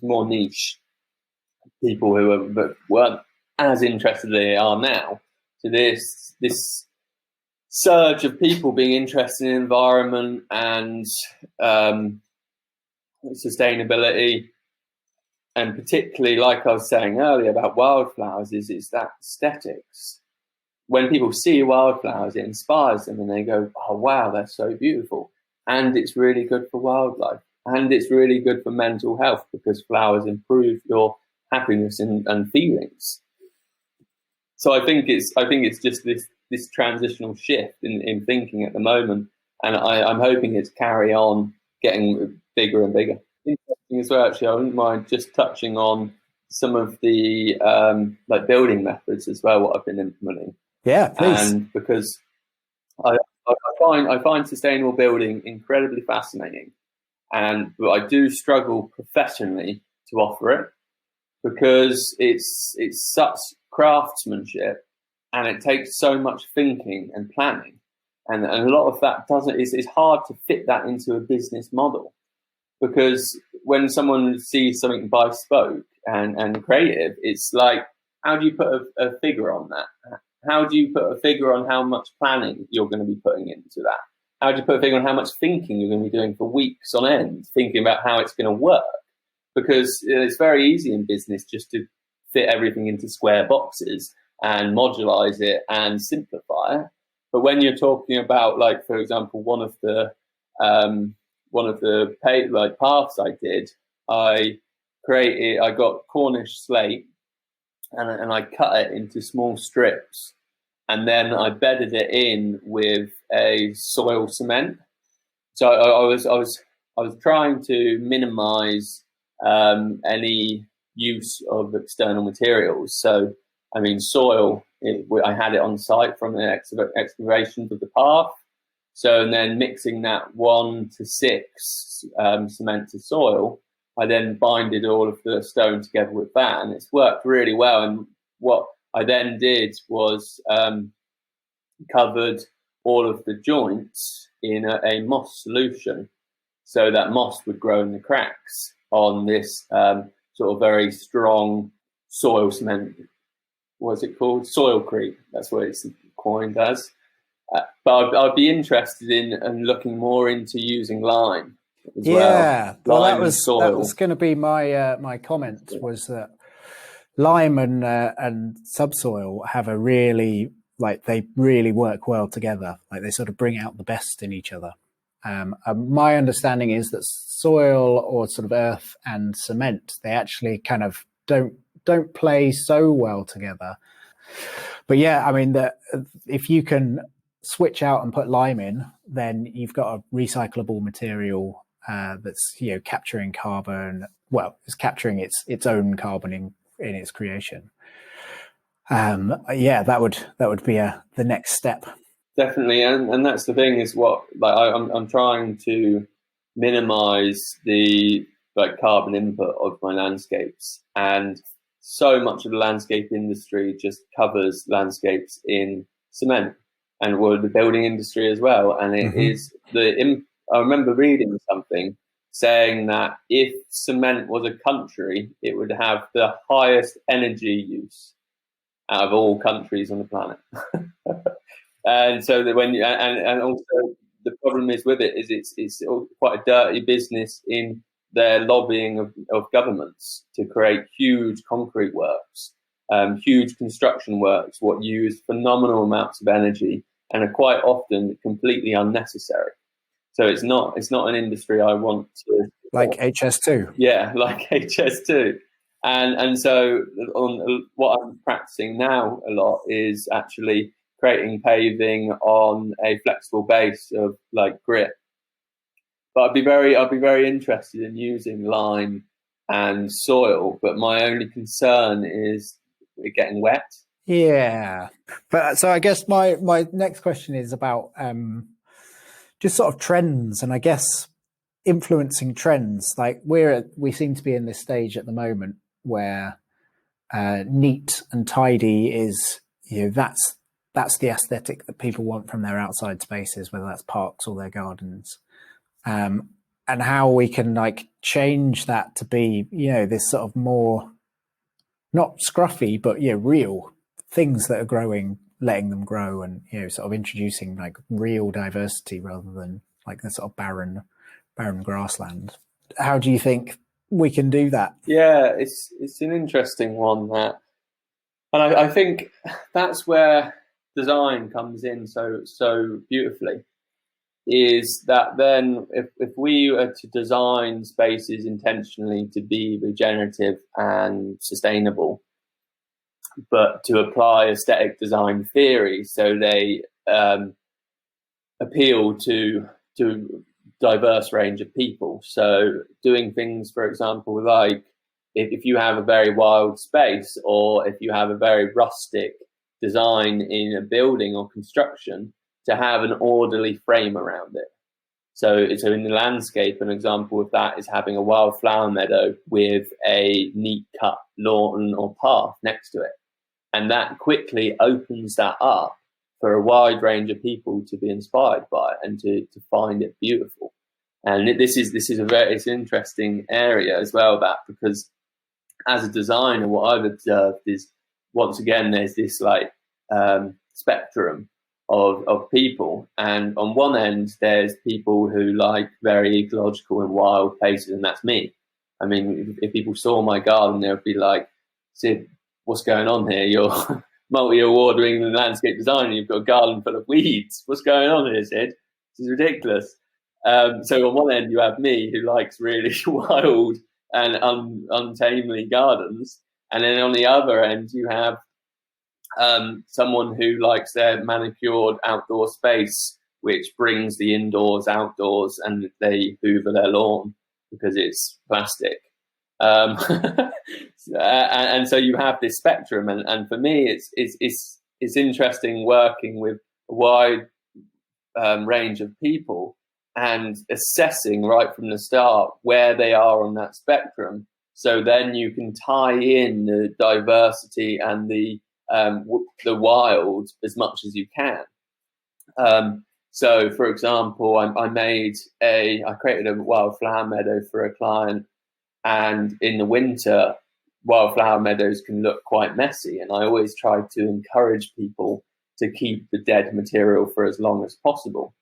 more niche. People who weren't as interested as they are now. So this surge of people being interested in environment and sustainability, and particularly, like I was saying earlier about wildflowers, is that aesthetics. When people see wildflowers, it inspires them, and they go, "Oh wow, they're so beautiful!" And it's really good for wildlife, and it's really good for mental health, because flowers improve your happiness and feelings. So I think it's just this transitional shift in thinking at the moment, and I'm hoping it's carry on getting bigger and bigger. Interesting as well, actually. I wouldn't mind just touching on some of the like building methods as well, what I've been implementing. Yeah, please. And because I find sustainable building incredibly fascinating, but I do struggle professionally to offer it, because it's such craftsmanship, and it takes so much thinking and planning, and a lot of that it's hard to fit that into a business model, because when someone sees something by spoke and creative, it's like, how do you put a figure on that? How do you put a figure on how much planning you're going to be putting into that? How do you put a figure on how much thinking you're going to be doing for weeks on end, thinking about how it's going to work? Because it's very easy in business just to fit everything into square boxes and modularize it and simplify it. But when you're talking about, like, for example, one of the paths I did, I got Cornish slate, and I cut it into small strips, and then I bedded it in with a soil cement. So I was trying to minimize any use of external materials. So, I mean, soil, I had it on site from the excavations of the path. So, and then mixing that 1 to 6 cement to soil, I then binded all of the stone together with that, and it's worked really well. And what I then did was covered all of the joints in a moss solution, so that moss would grow in the cracks on this sort of very strong soil cement. What's it called? Soilcrete. That's what it's coined as. But I'd be interested in looking more into using lime. Yeah, well, that was soil. going to be my my comment, was that lime and subsoil have a really, like, they really work well together. Like, they sort of bring out the best in each other. My understanding is that soil, or sort of earth, and cement, they actually kind of don't play so well together. But yeah, I mean, if you can switch out and put lime in, then you've got a recyclable material that's, you know, capturing carbon. Well, it's capturing its own carbon in its creation. Yeah, that would be the next step. Definitely, and that's the thing, is what, like, I'm trying to minimize the carbon input of my landscapes, and so much of the landscape industry just covers landscapes in cement, and the building industry as well, and it is I remember reading something saying that if cement was a country, it would have the highest energy use out of all countries on the planet. And so that when you, and also the problem is with it is it's quite a dirty business in their lobbying of governments to create huge concrete works, huge construction works, what use phenomenal amounts of energy and are quite often completely unnecessary. So it's not an industry I want to like HS2. Yeah, like HS2. And so on what I'm practicing now a lot is actually creating paving on a flexible base of like grit. But I'd be very interested in using lime and soil, but my only concern is it getting wet. Yeah. But so I guess my next question is about just sort of trends, and I guess influencing trends. Like we seem to be in this stage at the moment where neat and tidy is, that's the aesthetic that people want from their outside spaces, whether that's parks or their gardens. And how we can like change that to be, this sort of more, not scruffy, but real things that are growing, letting them grow, and sort of introducing like real diversity rather than like the sort of barren grassland. How do you think we can do that? Yeah, it's an interesting one, that, and I think that's where design comes in so beautifully. Is that then if we are to design spaces intentionally to be regenerative and sustainable, but to apply aesthetic design theory so they appeal to diverse range of people. So doing things, for example, like if you have a very wild space, or if you have a very rustic design in a building or construction, to have an orderly frame around it. So in the landscape, an example of that is having a wildflower meadow with a neat cut lawn or path next to it. And that quickly opens that up for a wide range of people to be inspired by it and to find it beautiful. And this is it's an interesting area as well, that because as a designer, what I've observed is, once again, there's this like spectrum of people, and on one end there's people who like very ecological and wild places, and that's me. I mean, if people saw my garden, they would be like, Sid, what's going on here? You're multi-award winning landscape designer, you've got a garden full of weeds. What's going on here, Sid? This is ridiculous. So on one end you have me, who likes really wild and untamely gardens, and then on the other end you have someone who likes their manicured outdoor space, which brings the indoors outdoors, and they hoover their lawn because it's plastic. And so you have this spectrum, and for me, it's interesting working with a wide range of people and assessing right from the start where they are on that spectrum. So then you can tie in the diversity and the wild as much as you can. So, for example, I created a wildflower meadow for a client, and in the winter, wildflower meadows can look quite messy, and I always try to encourage people to keep the dead material for as long as possible.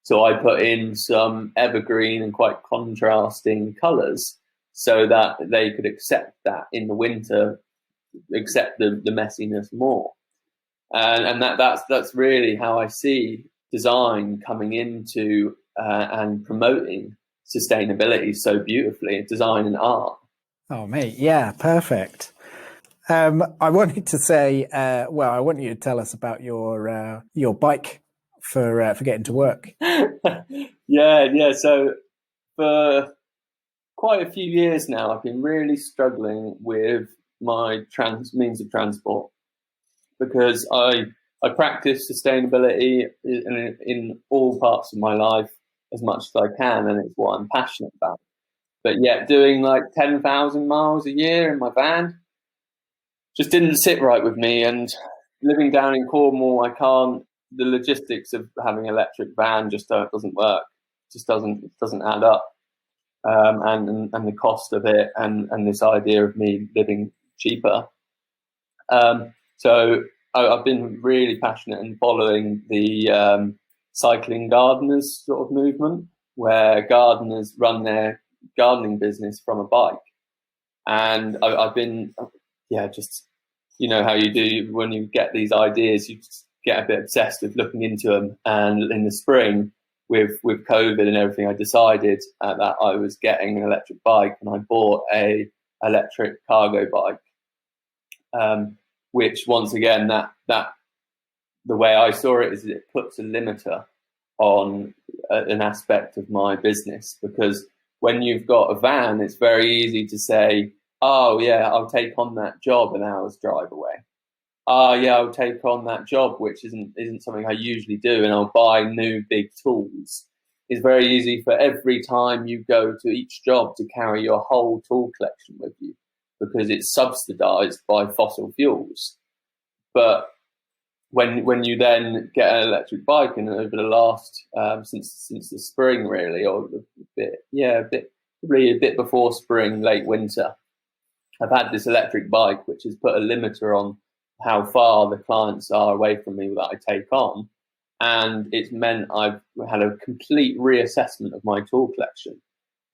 So I put in some evergreen and quite contrasting colours so that they could accept that in the winter, accept the messiness more. And that's really how I see design coming into and promoting sustainability so beautifully, design and art. Oh, mate, yeah, perfect. I wanted to say, I want you to tell us about your bike for getting to work. Yeah. So for quite a few years now, I've been really struggling with my means of transport, because I practice sustainability in all parts of my life as much as I can, and it's what I'm passionate about. But yet doing like 10,000 miles a year in my van just didn't sit right with me. And living down in Cornwall, the logistics of having an electric van just doesn't work just doesn't add up. And the cost of it, and this idea of me living cheaper. So I've been really passionate in following the cycling gardeners sort of movement, where gardeners run their gardening business from a bike. And I've been, just, you know how you do when you get these ideas, you just get a bit obsessed with looking into them. And in the spring, with COVID and everything, I decided that I was getting an electric bike, and I bought a electric cargo bike, which once again, that the way I saw it is it puts a limiter on an aspect of my business, because when you've got a van, it's very easy to say, oh yeah, I'll take on that job an hour's drive away. Oh yeah, I'll take on that job, which isn't something I usually do, and I'll buy new big tools. It's very easy for every time you go to each job to carry your whole tool collection with you, because it's subsidized by fossil fuels. But when you then get an electric bike, and over the last since the probably a bit before spring, late winter, I've had this electric bike, which has put a limiter on how far the clients are away from me that I take on, and it's meant I've had a complete reassessment of my tool collection,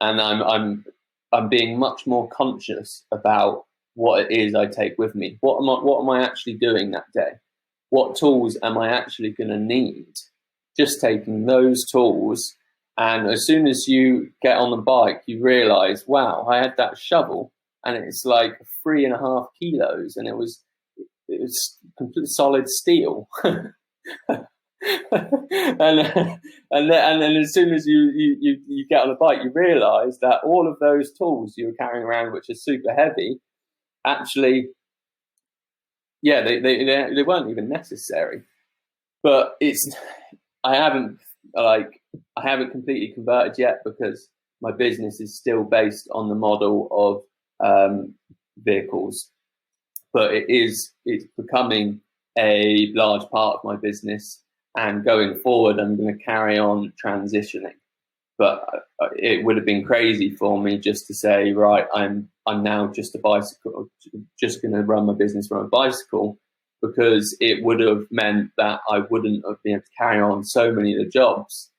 and I'm being much more conscious about what it is I take with me. What am I actually doing that day? What tools am I actually going to need? Just taking those tools, and as soon as you get on the bike, you realise, wow, I had that shovel, and it's like 3.5 kilos, and it was complete solid steel. and then as soon as you get on the bike, you realise that all of those tools you were carrying around, which are super heavy, actually, they weren't even necessary. But I haven't completely converted yet, because my business is still based on the model of vehicles. But it's becoming a large part of my business, and going forward, I'm going to carry on transitioning. But it would have been crazy for me just to say, right, I'm now just just going to run my business from a bicycle, because it would have meant that I wouldn't have been able to carry on so many of the jobs.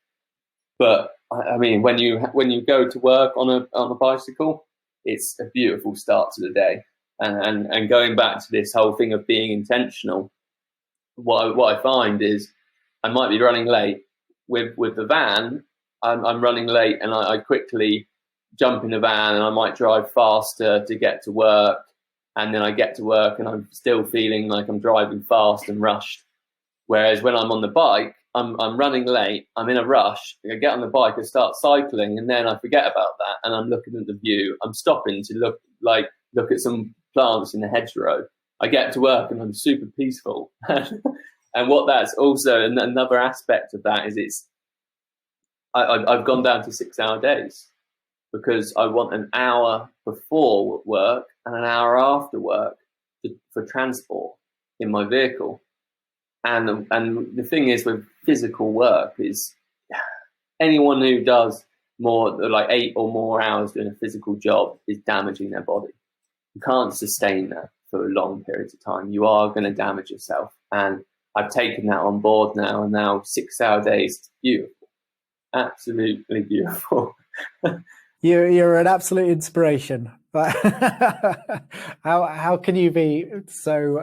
But I mean, when you go to work on a bicycle, it's a beautiful start to the day. And going back to this whole thing of being intentional, what I find is I might be running late with the van. I'm running late, and I quickly jump in the van, and I might drive faster to get to work. And then I get to work, and I'm still feeling like I'm driving fast and rushed. Whereas when I'm on the bike, I'm running late, I'm in a rush, I get on the bike, I start cycling, and then I forget about that, and I'm looking at the view. I'm stopping to look at some plants in the hedgerow. I get to work, and I'm super peaceful. And what that's also another aspect of that is I've gone down to 6-hour days, because I want an hour before work and an hour after work for transport in my vehicle. And the thing is with physical work is anyone who does more like 8 or more hours doing a physical job is damaging their body. You can't sustain that for long periods of time. You are going to damage yourself. And I've taken that on board now, and now 6-hour days is beautiful. Absolutely beautiful. You're an absolute inspiration. But how can you be so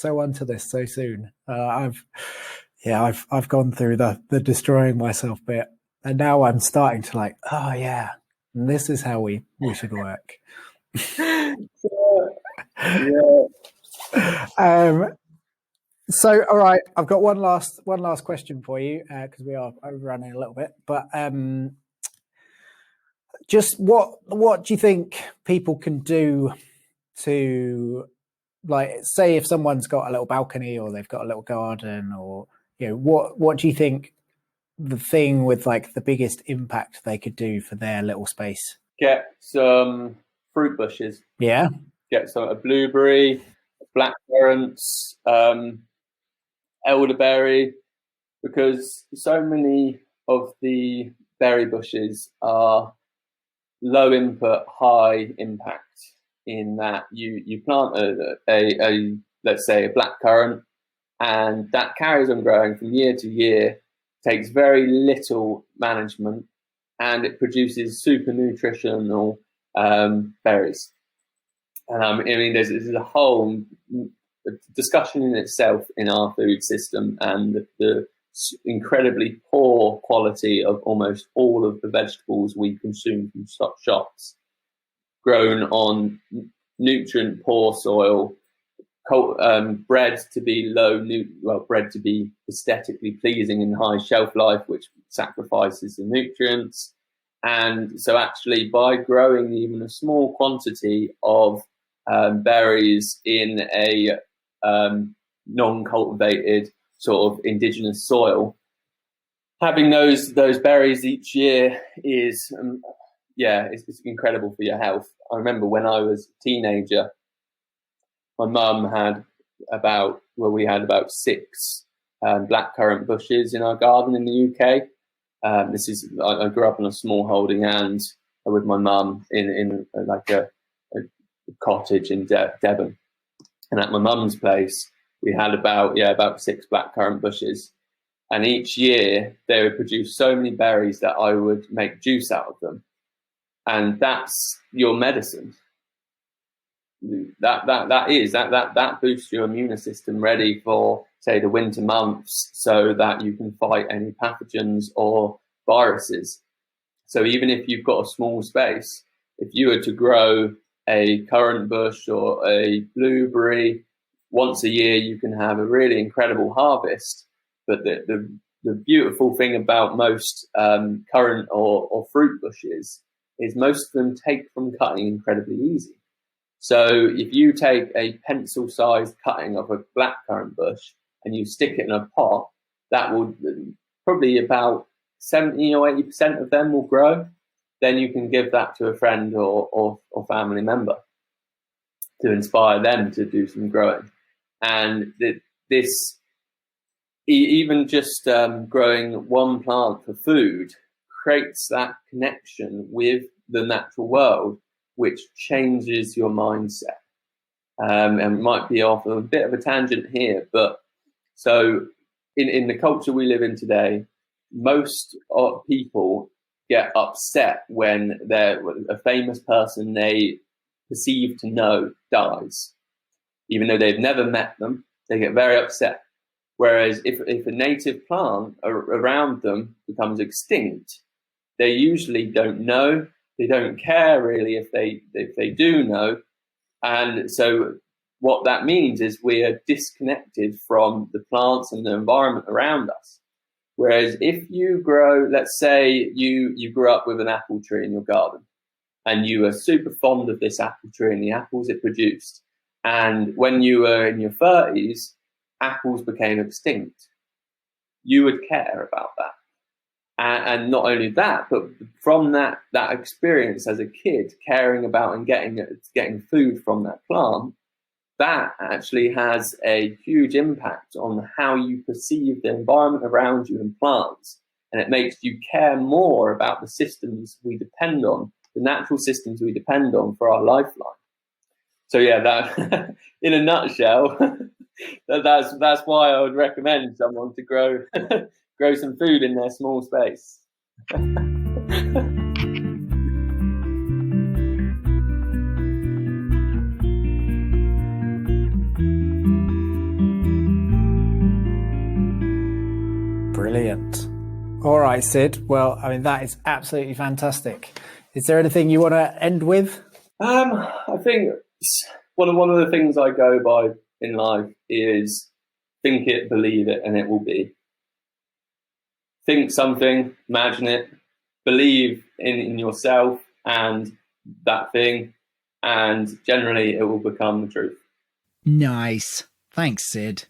onto this so soon? I've gone through the destroying myself bit, and now I'm starting to like, oh yeah, this is how we should work. Yeah. So, all right, I've got one last question for you, because we are overrunning a little bit. But just what do you think people can do to, like, say if someone's got a little balcony or they've got a little garden, or what do you think the thing with like the biggest impact they could do for their little space? Get some fruit bushes. Yeah. Get a blueberry, blackcurrants, elderberry, because so many of the berry bushes are low input, high impact, in that you plant a let's say a blackcurrant, and that carries on growing from year to year, takes very little management, and it produces super nutritional berries. And I mean, there's a whole discussion in itself in our food system, and the incredibly poor quality of almost all of the vegetables we consume from shops, grown on nutrient poor soil, bred to be bred to be aesthetically pleasing and high shelf life, which sacrifices the nutrients. And so actually, by growing even a small quantity of berries in a non-cultivated sort of indigenous soil, having those berries each year is it's incredible for your health. I remember when I was a teenager, my mum had about 6 blackcurrant bushes in our garden in the UK. I grew up on a small holding and with my mum in like a cottage in Devon, and at my mum's place we had about 6 blackcurrant bushes, and each year they would produce so many berries that I would make juice out of them, and that's your medicine. That boosts your immune system ready for, say, the winter months, so that you can fight any pathogens or viruses. So even if you've got a small space, if you were to grow a currant bush or a blueberry once a year, you can have a really incredible harvest. But the beautiful thing about most currant or fruit bushes is most of them take from cutting incredibly easy. So if you take a pencil-sized cutting of a blackcurrant bush and you stick it in a pot, that will probably about 70 or 80% of them will grow. Then you can give that to a friend or family member to inspire them to do some growing. And this, even just growing one plant for food, creates that connection with the natural world, which changes your mindset. And might be off a bit of a tangent here, but so in the culture we live in today, most people get upset when a famous person they perceive to know dies. Even though they've never met them, they get very upset. Whereas if a native plant around them becomes extinct, they usually don't know. They don't care really if they do know. And so what that means is we are disconnected from the plants and the environment around us. Whereas if you grow, let's say you grew up with an apple tree in your garden and you were super fond of this apple tree and the apples it produced. And when you were in your 30s, apples became extinct. You would care about that. And not only that, but from that experience as a kid, caring about and getting food from that plant, that actually has a huge impact on how you perceive the environment around you and plants. And it makes you care more about the systems we depend on, the natural systems we depend on for our lifeline. So yeah, that in a nutshell, that's why I would recommend someone to grow grow some food in their small space. Brilliant. All right, Sid. Well, I mean, that is absolutely fantastic. Is there anything you want to end with? I think one of the things I go by in life is think it, believe it, and it will be. Think something, imagine it, believe in yourself and that thing, and generally it will become the truth. Nice. Thanks, Sid.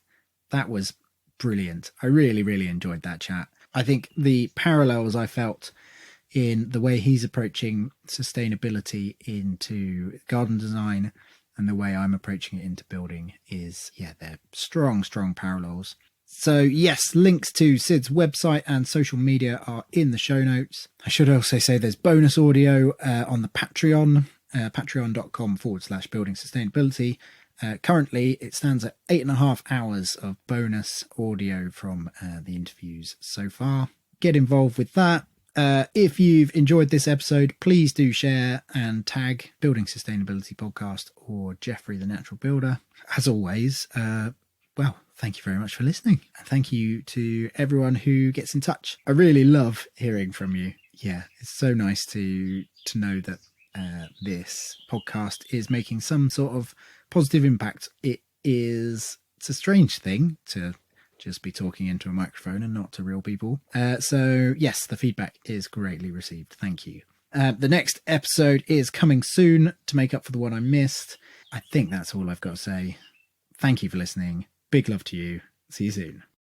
That was brilliant. I really, really enjoyed that chat. I think the parallels I felt in the way he's approaching sustainability into garden design and the way I'm approaching it into building is, they're strong, strong parallels. So yes, links to Sid's website and social media are in the show notes. I should also say there's bonus audio on the Patreon, patreon.com/building sustainability. Currently, it stands at 8.5 hours of bonus audio from the interviews so far. Get involved with that. If you've enjoyed this episode, please do share and tag Building Sustainability Podcast or Jeffrey the Natural Builder. As always, well, thank you very much for listening. And thank you to everyone who gets in touch. I really love hearing from you. Yeah, it's so nice to know that this podcast is making some sort of positive impact. It's a strange thing to just be talking into a microphone and not to real people. So yes, the feedback is greatly received. Thank you. The next episode is coming soon to make up for the one I missed. I think that's all I've got to say. Thank you for listening. Big love to you. See you soon.